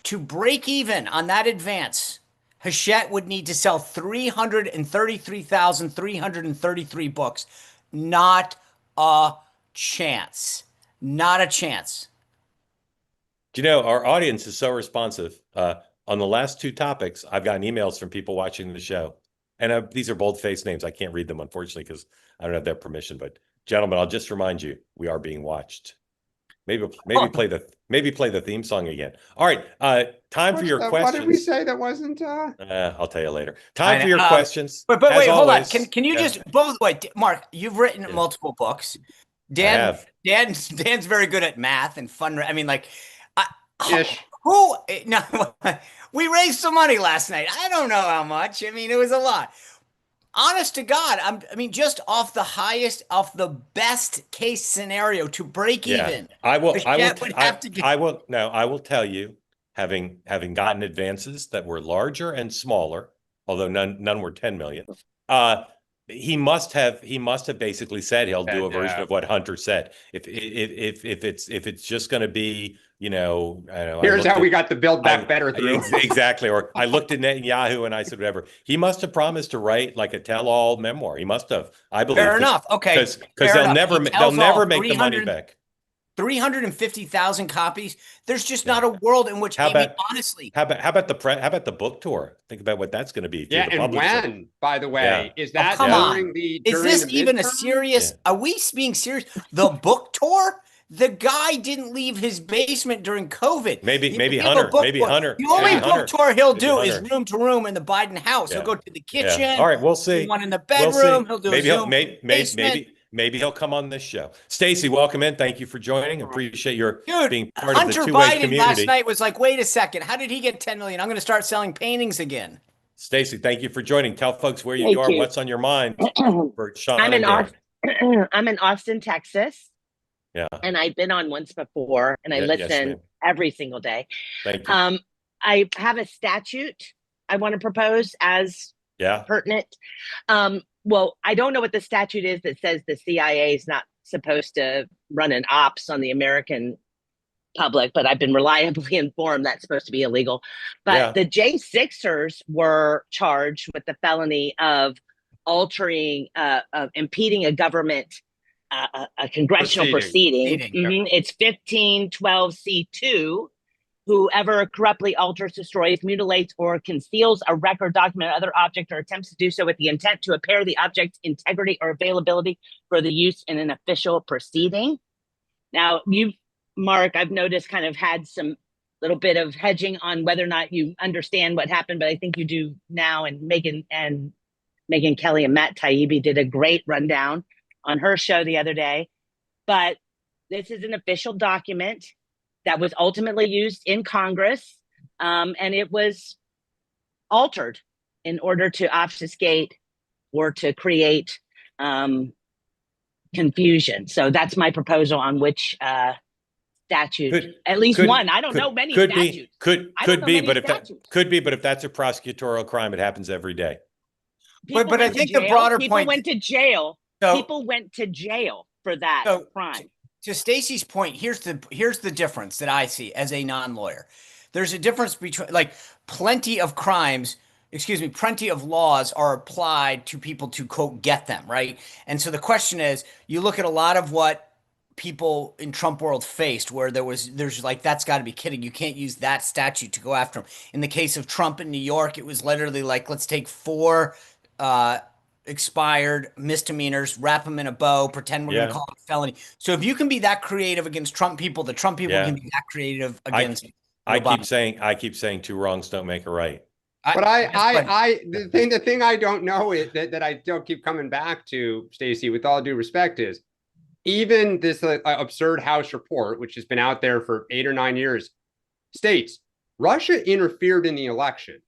To break even on that advance, Hachette would need to sell 333,333 books. Not a chance. Not a chance. Do you know, our audience is so responsive. On the last 2 topics, I've gotten emails from people watching the show And these are bold-faced names. I can't read them, unfortunately, because I don't have their permission. But gentlemen, I'll just remind you, we are being watched. Maybe play the theme song again. All right. Time for your questions. What did we say that wasn't? I'll tell you later. Time for your questions. But wait, hold on. Always, Can you just both wait, Mark? You've written multiple books. Dan's very good at math and fun. I mean, like, we raised some money last night. I don't know how much. I mean, it was a lot. Honest to God, I mean, just off the best case scenario to break even. I will tell you, having gotten advances that were larger and smaller, although none were 10 million. He must have basically said he'll do a version of what Hunter said. If it's just going to be, I don't know. Here's how we got the Build Back Better through. Exactly. Or I looked at Netanyahu and I said, whatever. He must have promised to write like a tell-all memoir. He must have. I believe. Fair enough. Okay. Because they'll never make the money back. 350,000 copies. There's just not a world in which, honestly. How about the book tour? Think about what that's going to be. And when, by the way, is that during the? Is this even a serious? Are we being serious? The book tour? The guy didn't leave his basement during COVID. Maybe Hunter. The only book tour he'll do is room to room in the Biden house. He'll go to the kitchen. Yeah. All right, we'll see. One in the bedroom. He'll do maybe he'll come on this show. Stacey, welcome in. Thank you for joining. Appreciate your being part Hunter of the two-way Biden community. last night was like, wait a second, how did he get 10 million? I'm going to start selling paintings again. Stacey, thank you for joining. Tell folks where you are, what's on your mind for Sean. I'm in Austin, Texas. Yeah. And I've been on once before, and I listen every single day. Thank you. I have a statute I want to propose as pertinent. Well, I don't know what the statute is that says the CIA is not supposed to run an ops on the American public, but I've been reliably informed that's supposed to be illegal. But the J6ers were charged with the felony of altering, of impeding a government a congressional proceeding. It's 1512C2. Whoever corruptly alters, destroys, mutilates, or conceals a record, document, or other object, or attempts to do so with the intent to impair the object's integrity or availability for the use in an official proceeding. Now, you, Mark, I've noticed kind of had some little bit of hedging on whether or not you understand what happened, but I think you do now. And Megyn Kelly and Matt Taibbi did a great rundown on her show the other day. But this is an official document that was ultimately used in Congress, and it was altered in order to obfuscate or to create confusion. So that's my proposal on which statute, at least one. I don't know many statutes. Could be, but if that's a prosecutorial crime, it happens every day. But I think the broader point. People went to jail. People went to jail for that crime. To Stacey's point, here's the difference that I see as a non-lawyer. There's a difference between, like, plenty of laws are applied to people to, quote, get them, right? And so the question is, you look at a lot of what people in Trump world faced, where there's like, that's got to be kidding. You can't use that statute to go after him. In the case of Trump in New York, it was literally like, let's take 4 expired misdemeanors, wrap them in a bow, pretend we're going to call it a felony. So if you can be that creative against Trump people, the Trump people can be that creative against I keep saying 2 wrongs don't make a right. But the thing I don't know is that I still keep coming back to, Stacey, with all due respect, is even this absurd House report, which has been out there for 8 or 9 years, states Russia interfered in the election.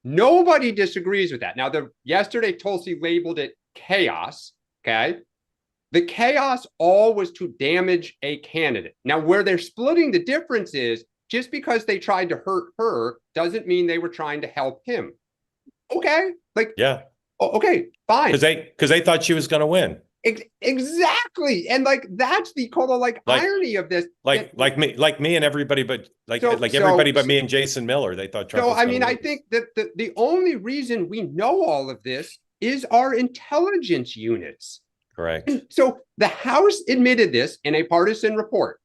Nobody disagrees with that. Now, yesterday Tulsi labeled it chaos. Okay. The chaos all was to damage a candidate. Now, where they're splitting the difference is, just because they tried to hurt her doesn't mean they were trying to help him. Okay. Okay, fine. Because they thought she was going to win. Exactly. And that's the irony of this. Like me and everybody, but everybody but me and Jason Miller, they thought Trump was I mean, I think that the only reason we know all of this is our intelligence units. Correct. So the House admitted this in a partisan report.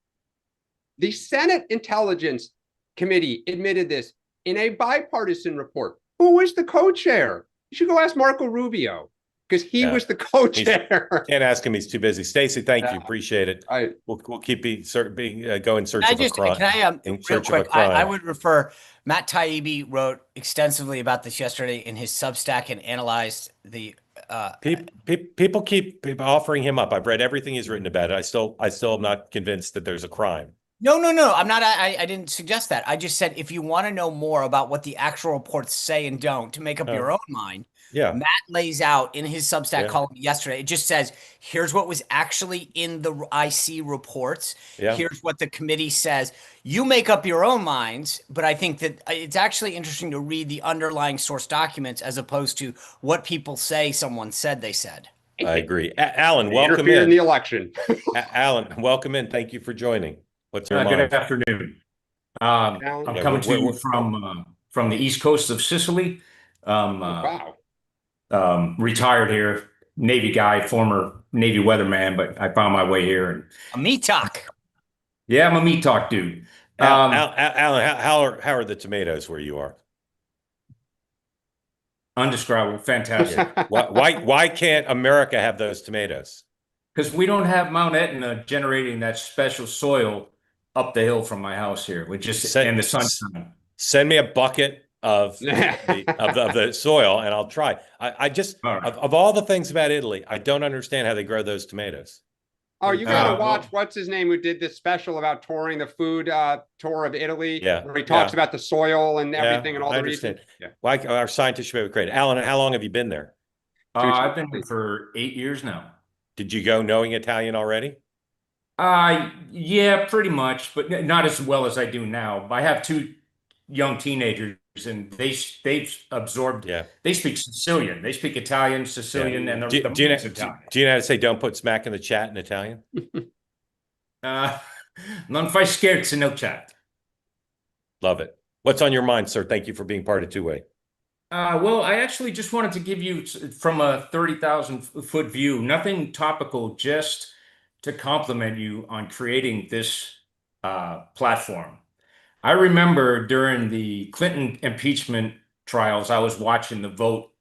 The Senate Intelligence Committee admitted this in a bipartisan report. Who was the co-chair? You should go ask Marco Rubio because he was the co-chair. Can't ask him; he's too busy. Stacey, thank you, appreciate it. We'll keep go in search of a crime. Can I real quick? I would refer. Matt Taibbi wrote extensively about this yesterday in his Substack and analyzed the. People keep offering him up. I've read everything he's written about it. I still am not convinced that there's a crime. No. I'm not. I didn't suggest that. I just said if you want to know more about what the actual reports say and don't to make up your own mind. Yeah. Matt lays out in his Substack column yesterday. It just says, here's what was actually in the IC reports. Yeah. Here's what the committee says. You make up your own minds, but I think that it's actually interesting to read the underlying source documents as opposed to what people say someone said they said. I agree. Allan, welcome in the election. Allan, welcome in. Thank you for joining. What's your mind? Good afternoon. I'm coming to you from the east coast of Sicily. Wow. Retired here, Navy guy, former Navy weatherman, but I found my way here. And a meat talk. Yeah, I'm a meat talk dude. Allan, how are the tomatoes where you are? Undescribable, fantastic. Why can't America have those tomatoes? Because we don't have Mount Etna generating that special soil up the hill from my house here, which is and the sunshine. Send me a bucket of the soil and I'll try. I just of all the things about Italy, I don't understand how they grow those tomatoes. Oh, you gotta watch what's his name who did this special about touring the food tour of Italy, where he talks about the soil and everything and all the reasons. Why our scientists should be great. Allan, how long have you been there? I've been here for 8 years now. Did you go knowing Italian already? Yeah, pretty much, but not as well as I do now. I have 2 young teenagers and they've absorbed. They speak Sicilian, they speak Italian, Sicilian, and do you know how to say "don't put smack in the chat" in Italian? Non fai scherzi, no chat. Love it. What's on your mind, sir? Thank you for being part of Two Way. Well, I actually just wanted to give you from a 30,000-foot view, nothing topical, just to compliment you on creating this platform. I remember during the Clinton impeachment trials, I was watching the vote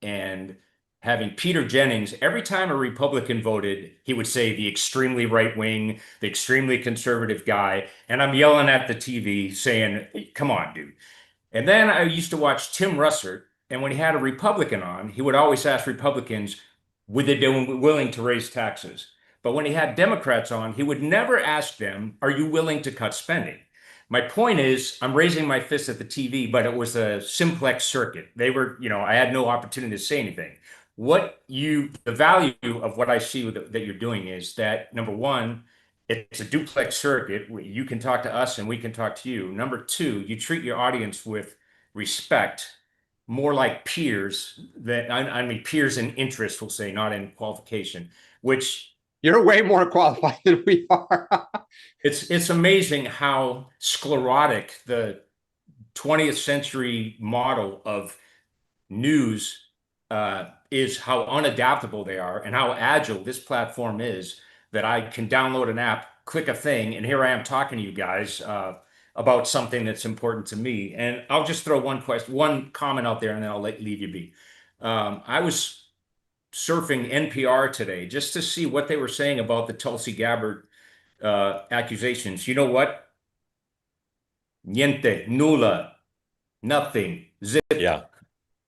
and having Peter Jennings, every time a Republican voted, he would say the extremely right wing, the extremely conservative guy. And I'm yelling at the TV saying, come on, dude. And then I used to watch Tim Russert. And when he had a Republican on, he would always ask Republicans, would they be willing to raise taxes? But when he had Democrats on, he would never ask them, are you willing to cut spending? My point is, I'm raising my fist at the TV, but it was a simplex circuit. They were, I had no opportunity to say anything. The value of what I see that you're doing is that, number one, it's a duplex circuit. You can talk to us and we can talk to you. Number two, you treat your audience with respect, more like peers peers in interest, we'll say, not in qualification, which you're way more qualified than we are. It's amazing how sclerotic the 20th century model of news is, how unadaptable they are, and how agile this platform is, that I can download an app, click a thing, and here I am talking to you guys about something that's important to me. And I'll just throw one comment out there, and then I'll leave you be. I was surfing NPR today just to see what they were saying about the Tulsi Gabbard accusations. You know what? Niente, nulla, nothing, zip. Yeah.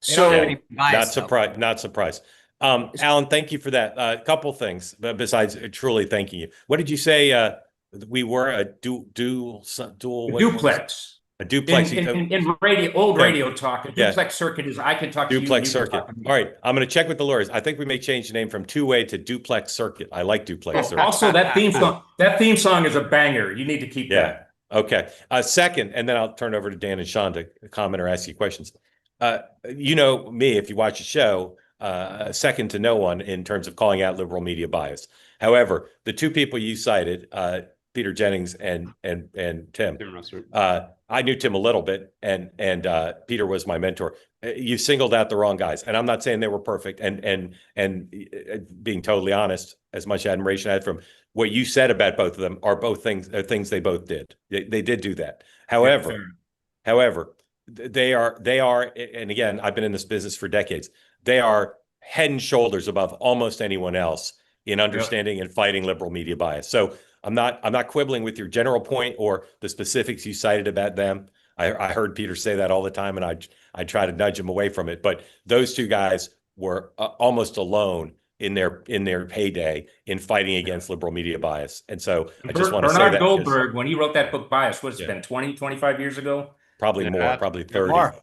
So not surprised. Allan, thank you for that. A couple things, but besides truly thanking you. What did you say? We were a duplex. A duplex. In radio talk, a duplex circuit is I can talk to you. Duplex circuit. All right. I'm going to check with the lawyers. I think we may change the name from two-way to duplex circuit. I like duplex circuit. Also, that theme song is a banger. You need to keep that. Okay. Second, and then I'll turn it over to Dan and Sean to comment or ask you questions. You know me, if you watch the show, second to no one in terms of calling out liberal media bias. However, the 2 people you cited, Peter Jennings and Tim. I knew Tim a little bit, and Peter was my mentor. You singled out the wrong guys, and I'm not saying they were perfect. And being totally honest, as much admiration I had from what you said about both of them are both things they both did. They did do that. However, they are, and again, I've been in this business for decades. they are head and shoulders above almost anyone else in understanding and fighting liberal media bias. So I'm not quibbling with your general point or the specifics you cited about them. I heard Peter say that all the time, and I try to nudge him away from it. But those two guys were almost alone in their heyday in fighting against liberal media bias. And so I just want to say that Bernard Goldberg, when he wrote that book Bias, what's it been, 20, 25 years ago? Probably more, probably 30. More.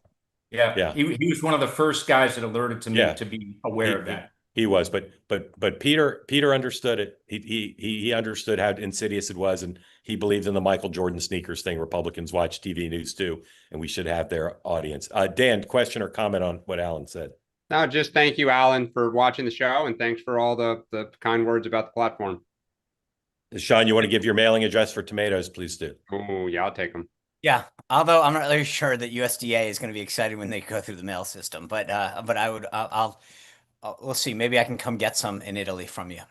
Yeah. He was one of the first guys that alerted to me to be aware of that. He was, but Peter understood it. He understood how insidious it was, and he believed in the Michael Jordan sneakers thing. Republicans watch TV news too, and we should have their audience. Dan, question or comment on what Allan said? No, just thank you, Allan, for watching the show, and thanks for all the kind words about the platform. Sean, you want to give your mailing address for tomatoes? Please do. Oh, yeah, I'll take them. Yeah, although I'm not really sure that USDA is going to be excited when they go through the mail system, but I would we'll see. Maybe I can come get some in Italy from you.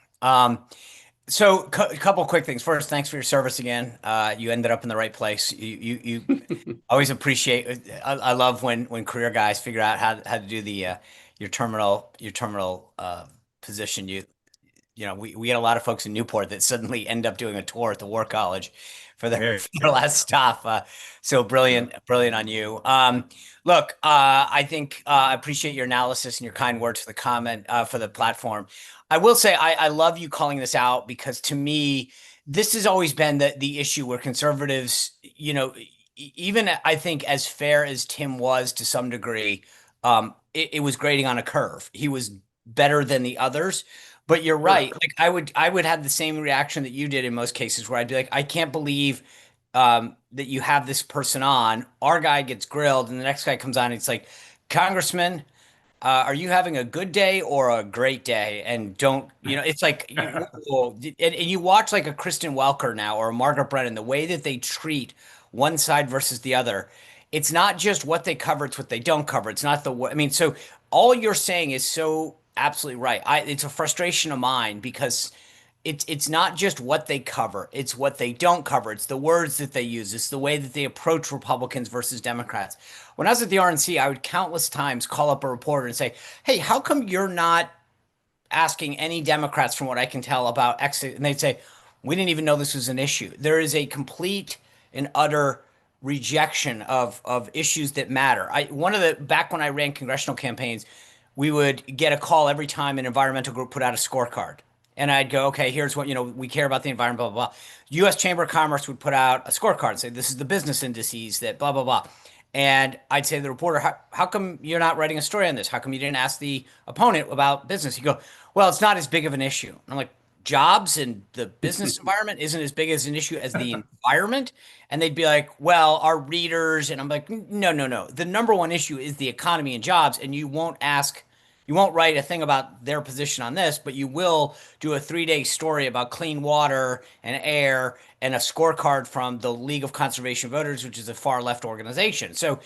So a couple quick things. First, thanks for your service again. You ended up in the right place. You always appreciate. I love when career guys figure out how to do the your terminal position. You know, we had a lot of folks in Newport that suddenly end up doing a tour at the War College for their last stop. So brilliant on you. Look, I think I appreciate your analysis and your kind words for the comment for the platform. I will say I love you calling this out, because to me, this has always been the issue where conservatives, you know, even I think as fair as Tim was to some degree, it was grading on a curve. He was better than the others. But you're right. Like I would have the same reaction that you did in most cases, where I'd be like, I can't believe that you have this person on. Our guy gets grilled, and the next guy comes on, and it's like, Congressman, are you having a good day or a great day? And don't, you know, it's like, and you watch like a Kristen Welker now or a Margaret Brennan, the way that they treat one side versus the other. It's not just what they cover, it's what they don't cover. It's not I mean, so all you're saying is so absolutely right. It's a frustration of mine, because it's not just what they cover, it's what they don't cover. It's the words that they use. It's the way that they approach Republicans versus Democrats. When I was at the RNC, I would countless times call up a reporter and say, hey, how come you're not asking any Democrats, from what I can tell, about X? And they'd say, we didn't even know this was an issue. There is a complete and utter rejection of issues that matter. Back when I ran congressional campaigns, we would get a call every time an environmental group put out a scorecard. And I'd go, okay, here's what, you know, we care about the environment, blah, blah, blah. U.S. Chamber of Commerce would put out a scorecard and say, this is the business indices that blah, blah, blah. And I'd say to the reporter, how come you're not writing a story on this? How come you didn't ask the opponent about business? You go, well, it's not as big of an issue. And I'm like, jobs and the business environment isn't as big as an issue as the environment? And they'd be like, well, our readers. And I'm like, no. The number one issue is the economy and jobs. And you won't write a thing about their position on this, but you will do a 3-day story about clean water and air and a scorecard from the League of Conservation Voters, which is a far left organization. So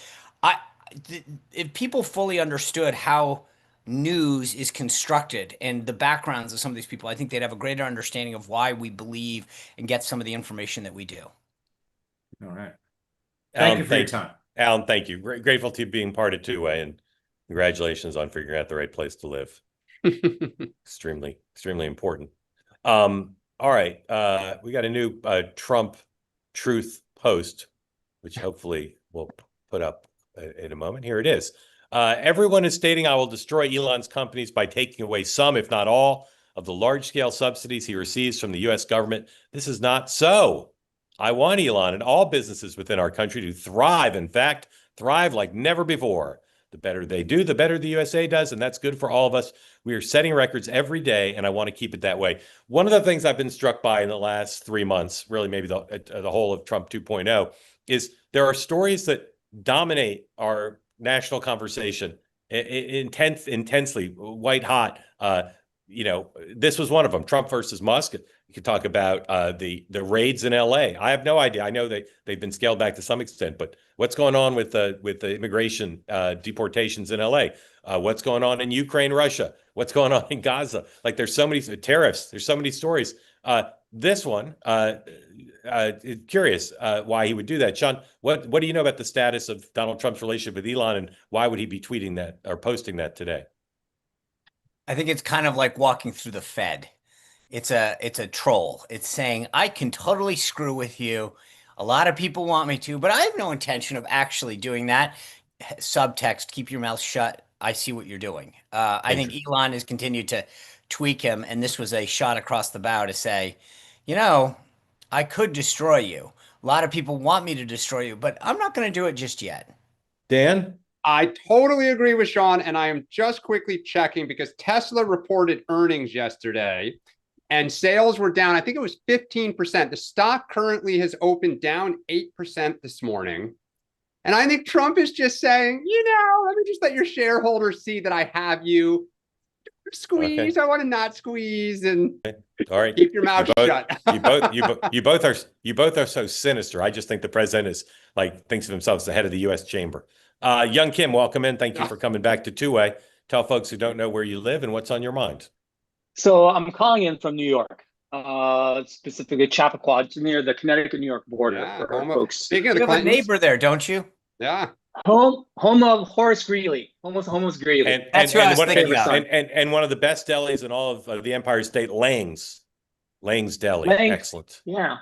if people fully understood how news is constructed and the backgrounds of some of these people, I think they'd have a greater understanding of why we believe and get some of the information that we do. All right. Thank you for your time. Allan, thank you. Grateful to you being part of two-way, and congratulations on figuring out the right place to live. Extremely important. All right. We got a new Trump truth post, which hopefully we'll put up in a moment. Here it is. Everyone is stating I will destroy Elon's companies by taking away some, if not all, of the large-scale subsidies he receives from the U.S. government. This is not so. I want Elon and all businesses within our country to thrive. In fact, thrive like never before. The better they do, the better the USA does, and that's good for all of us. We are setting records every day, and I want to keep it that way. One of the things I've been struck by in the last 3 months, really maybe the whole of Trump 2.0, is there are stories that dominate our national conversation intensely, white hot. This was one of them. Trump versus Musk. You could talk about the raids in LA. I have no idea. I know they've been scaled back to some extent, but what's going on with the immigration deportations in LA? What's going on in Ukraine, Russia? What's going on in Gaza? Like, there's so many tariffs. There's so many stories. This one, curious why he would do that. Sean, what do you know about the status of Donald Trump's relationship with Elon, and why would he be tweeting that or posting that today? I think it's kind of like walking through the Fed. It's a troll. It's saying, I can totally screw with you. A lot of people want me to, but I have no intention of actually doing that. Subtext, keep your mouth shut. I see what you're doing. I think Elon has continued to tweak him, and this was a shot across the bow to say, you know, I could destroy you. A lot of people want me to destroy you, but I'm not going to do it just yet. Dan? I totally agree with Sean, and I am just quickly checking because Tesla reported earnings yesterday and sales were down. I think it was 15%. The stock currently has opened down 8% this morning. And I think Trump is just saying, let me just let your shareholders see that I have you. Squeeze. Okay. I want to not squeeze and all right. Keep your mouth shut. you both are so sinister. I just think the president is thinks of himself as the head of the U.S. chamber. Young Kim, welcome in. Thank you for coming back to Two Way. Tell folks who don't know where you live and what's on your mind. So I'm calling in from New York, specifically Chappaqua, near the Connecticut-New York border. Folks. Speaking of you have a neighbor there, don't you? Yeah. Home of Horace Greeley, almost Greeley. That's what I was thinking of. And one of the best delis in all of the Empire State, Lang's Deli. Excellent. Yeah.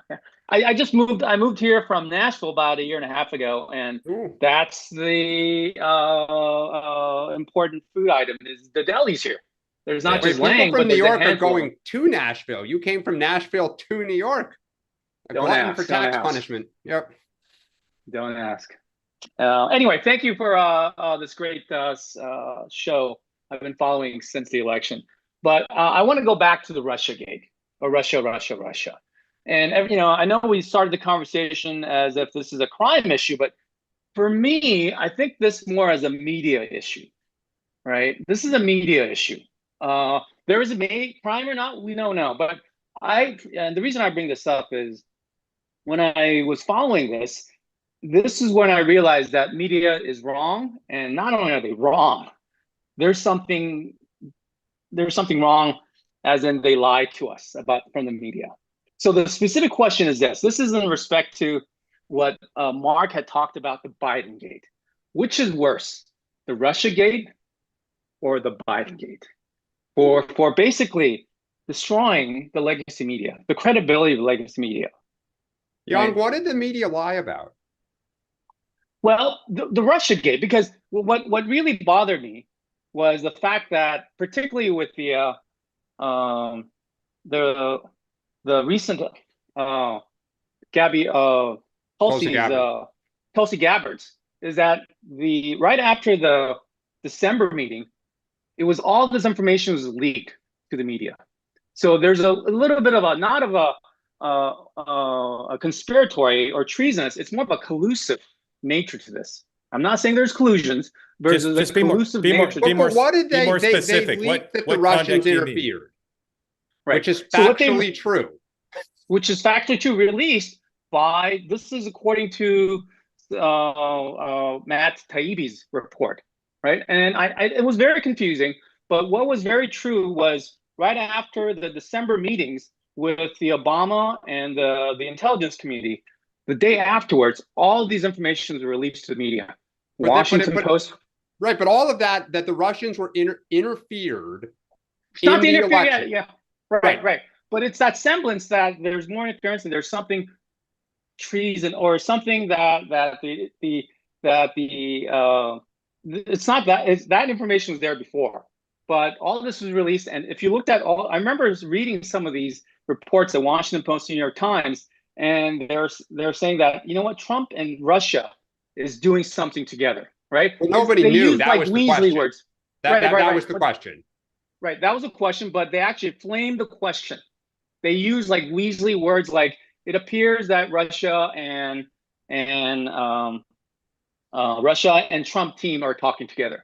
I just moved. I moved here from Nashville about 1.5 years ago, and that's the important food item is the delis here. There's not just Lang, people from but New York are going to Nashville. You came from Nashville to New York. Don't ask. For tax punishment. Yep. Don't ask. Anyway, thank you for this great show. I've been following since the election, but I want to go back to the Russiagate or Russia. And I know we started the conversation as if this is a crime issue, but for me, I think this more as a media issue, right? This is a media issue. There is a crime or not, we don't know. But and the reason I bring this up is when I was following this is when I realized that media is wrong, and not only are they wrong, there's something wrong, as in they lied to us from the media. So the specific question is this. This is in respect to what Mark had talked about, the Biden gate. Which is worse, the Russia gate or the Biden gate? For basically destroying the legacy media, the credibility of the legacy media. Young, what did the media lie about? Well, the Russia gate, because what really bothered me was the fact that, particularly with the recent Tulsi Gabbard's, is that right after the December meeting, it was all this information was leaked to the media. So there's a little bit of a conspiratory or treasonous. It's more of a collusive nature to this. I'm not saying there's collusions, but there's a collusive nature. But what did be more specific? They leaked that the Russians interfered, right? Which is factually true. Which is factually true, released by, this is according to Matt Taibbi's report, right? And it was very confusing, but what was very true was right after the December meetings with the Obama and the intelligence community, the day afterwards, all of these information was released to the media. Washington Post. Right, but all of that the Russians were interfered. Not the interference, yeah. Right. But it's that semblance that there's more interference and there's something treason or something that it's not that information was there before, but all of this was released. And if you looked at I remember reading some of these reports at Washington Post, New York Times, and they're saying that, Trump and Russia is doing something together, right? Well, nobody knew. That was the question. Words. That was the question. Right, that was a question, but they actually framed the question. They used Weasley words like, it appears that Russia and Trump team are talking together.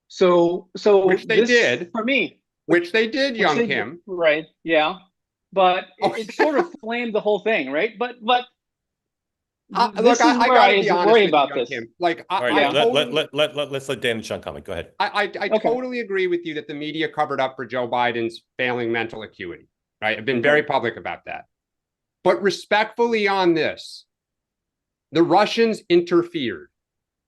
So which they did for me. Which they did, Young Kim. Right, yeah. But it sort of flamed the whole thing, right? But look, I gotta be honest worry about this. Kim. Let's let Dan and Sean comment. Go ahead. I totally agree with you that the media covered up for Joe Biden's failing mental acuity. Right, I've been very public about that. But respectfully on this, the Russians interfered.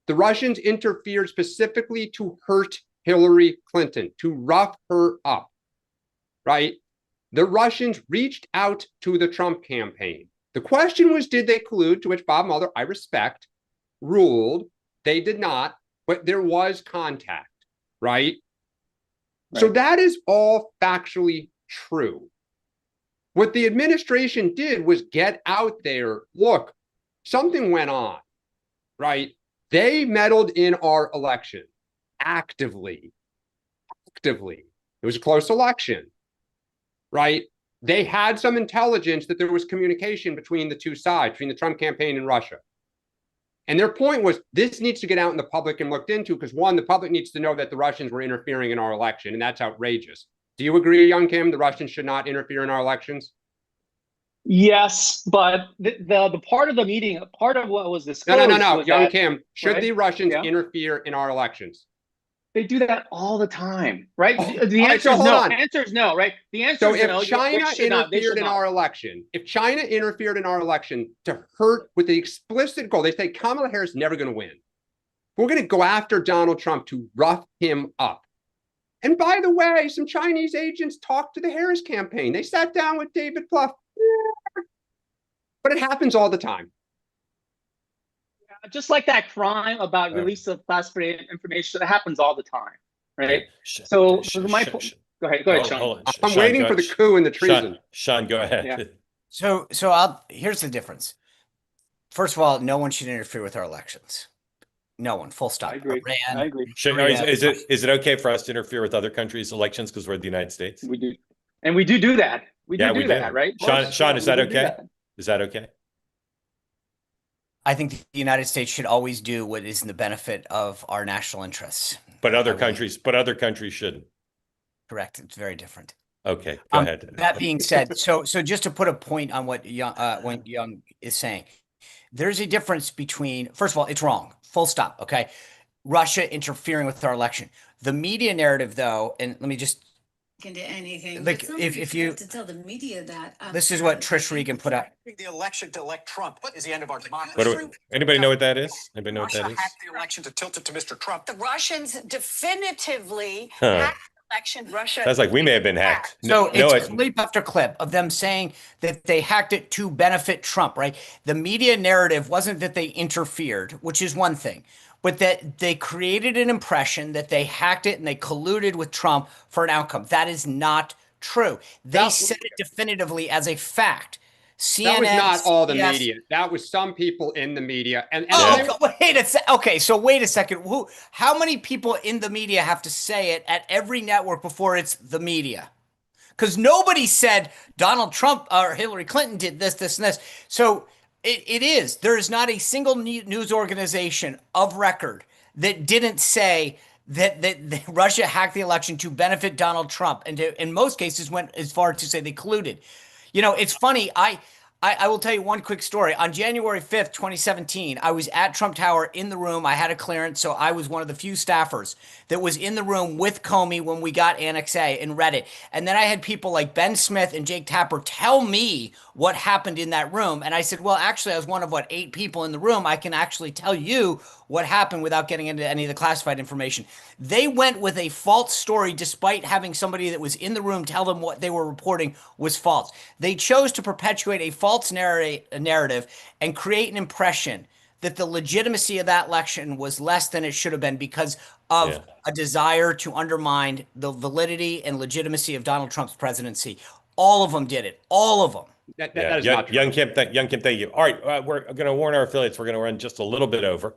The Russians interfered specifically to hurt Hillary Clinton, to rough her up, right? The Russians reached out to the Trump campaign. The question was, did they collude? To which Bob Mueller, I respect, ruled they did not, but there was contact, right? So that is all factually true. What the administration did was get out there, look, something went on, right? They meddled in our election actively. It was a close election, right? They had some intelligence that there was communication between the two sides, between the Trump campaign and Russia. And their point was, this needs to get out in the public and looked into because, one, the public needs to know that the Russians were interfering in our election, and that's outrageous. Do you agree, Young Kim, the Russians should not interfere in our elections? Yes, but the part of the meeting, part of what was disclosed. No, Young Kim, should the Russians interfere in our elections? They do that all the time, right? The answer is no. The answer is no, right? The answer is no. So if China interfered in our election, if China interfered in our election to hurt with the explicit goal, they say Kamala Harris is never going to win. We're going to go after Donald Trump to rough him up. And by the way, some Chinese agents talked to the Harris campaign. They sat down with David Plouffe. But it happens all the time. Just like that crime about release of classified information, that happens all the time, right? So my point. Go ahead, Sean. I'm waiting for the coup and the treason. Sean, go ahead. Yeah. So here's the difference. First of all, no one should interfere with our elections. No one. Full stop. I agree. Iran, I agree. Is it okay for us to interfere with other countries' elections because we're the United States? We do, and we do that. We do that, right? Sean, is that okay? Is that okay? I think the United States should always do what is in the benefit of our national interests. But other countries shouldn't. Correct. It's very different. Okay, go ahead. That being said, so just to put a point on what Young is saying, there's a difference between, first of all, it's wrong. Full stop. Okay. Russia interfering with our election. The media narrative, though, and let me just into anything. Like if you to tell the media that this is what Trish Regan put out. The election to elect Trump is the end of our democracy. Anybody know what that is? Anybody know what that is? Hacked the election to tilt it to Mr. Trump. the Russians definitively hacked the election. Russia. Sounds like we may have been hacked. So it's clip after clip of them saying that they hacked it to benefit Trump, right? The media narrative wasn't that they interfered, which is one thing, but that they created an impression that they hacked it and they colluded with Trump for an outcome. That is not true. They said it definitively as a fact. CNN, that was not all the media. That was some people in the media. Okay, so wait a second. How many people in the media have to say it at every network before it's the media? Because nobody said Donald Trump or Hillary Clinton did this, this, and this. So it is. There is not a single news organization of record that didn't say that Russia hacked the election to benefit Donald Trump, and in most cases went as far as to say they colluded. You know, it's funny. I will tell you one quick story. On January 5th, 2017, I was at Trump Tower in the room. I had a clearance, so I was one of the few staffers that was in the room with Comey when we got Annex A and read it. And then I had people like Ben Smith and Jake Tapper tell me what happened in that room. And I said, well, actually, I was one of, 8 people in the room. I can actually tell you what happened without getting into any of the classified information. They went with a false story despite having somebody that was in the room tell them what they were reporting was false. They chose to perpetuate a false narrative and create an impression that the legitimacy of that election was less than it should have been because of a desire to undermine the validity and legitimacy of Donald Trump's presidency. All of them did it. All of them. That is not true. Young Kim, thank you. All right, we're going to warn our affiliates. We're going to run just a little bit over.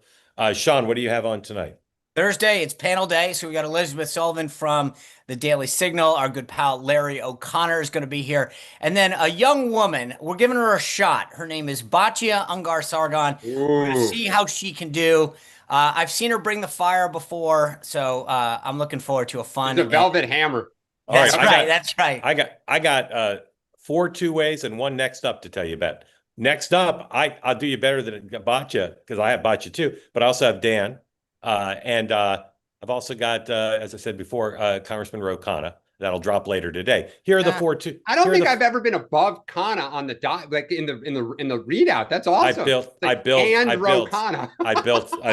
Sean, what do you have on tonight? Thursday, it's panel day. So we got Elizabeth Sullivan from the Daily Signal. Our good pal Larry O'Connor is going to be here. And then a young woman, we're giving her a shot. Her name is Batya Ungar-Sargon. We're going to see how she can do. I've seen her bring the fire before, so I'm looking forward to a fun. The Velvet Hammer. That's right. That's right. I got 4 2-ways and 1 next up to tell you about. Next up, I'll do you better than Batya because I have Batya too, but I also have Dan. And I've also got, as I said before, Congressman Ro Khanna. That'll drop later today. Here are the 4 2. I don't think I've ever been above Khanna on the like in the readout. That's awesome. I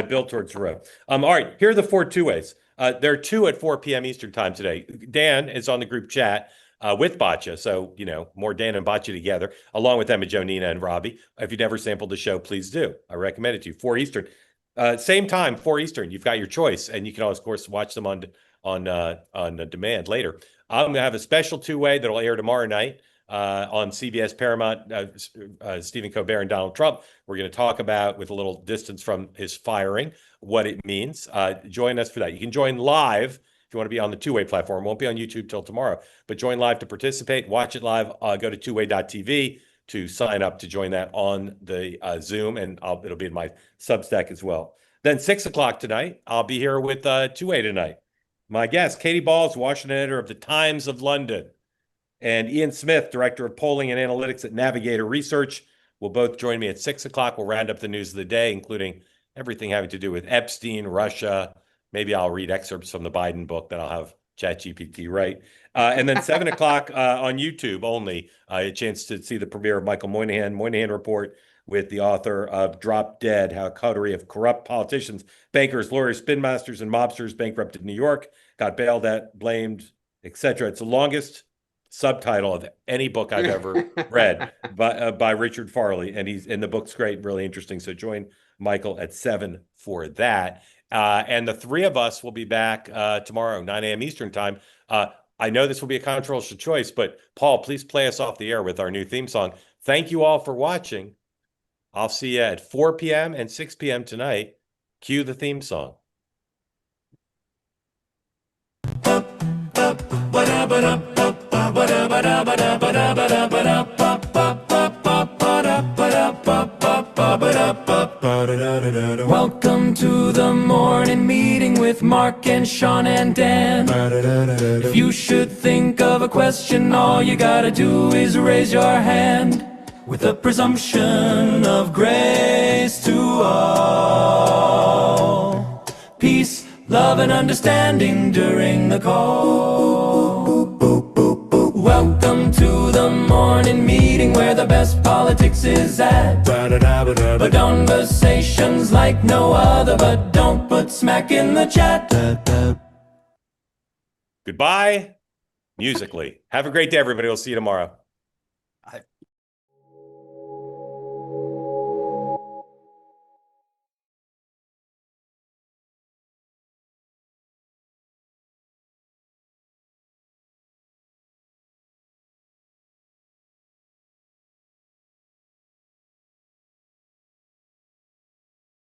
built towards Ro. All right, here are the 4 2-ways. There are two at 4 p.m. Eastern time today. Dan is on the group chat with Boccia. So, more Dan and Boccia together, along with Emma, Joe, Nina, and Robbie. If you've never sampled the show, please do. I recommend it to you. 4 Eastern. Same time, 4 Eastern. You've got your choice. And you can, of course, watch them on demand later. I'm going to have a special two-way that'll air tomorrow night on CBS Paramount, Stephen Colbert and Donald Trump. We're going to talk about, with a little distance from his firing, what it means. Join us for that. You can join live if you want to be on the two-way platform. It won't be on YouTube till tomorrow, but join live to participate. Watch it live. Go to twoway.tv to sign up to join that on the Zoom, and it'll be in my Substack as well. Then 6 o'clock tonight, I'll be here with Two-Way tonight. My guest, Katie Balls, Washington editor of the Times of London, and Ian Smith, director of polling and analytics at Navigator Research, will both join me at 6 o'clock. We'll round up the news of the day, including everything having to do with Epstein, Russia. Maybe I'll read excerpts from the Biden book that I'll have ChatGPT write. And then 7 o'clock on YouTube only, a chance to see the premiere of Michael Moynihan Report, with the author of Drop Dead: How a Coterie of Corrupt Politicians, Bankers, Lawyers, Spin Masters, and Mobsters Bankrupted New York, got bailed out, blamed, etc. It's the longest subtitle of any book I've ever read by Richard Farley, and the book's great, really interesting. So join Michael at 7 for that. And the three of us will be back tomorrow, 9 a.m. Eastern time. I know this will be a controversial choice, but Paul, please play us off the air with our new theme song. Thank you all for watching. I'll see you at 4 p.m. and 6 p.m. tonight. Cue the theme song. Welcome to the morning meeting with Mark and Sean and Dan. If you should think of a question, all you gotta do is raise your hand. With a presumption of grace to all. Peace, love, and understanding during the call. Welcome to the morning meeting where the best politics is at. But conversations like no other, but don't put smack in the chat. Goodbye, musically. Have a great day, everybody. We'll see you tomorrow.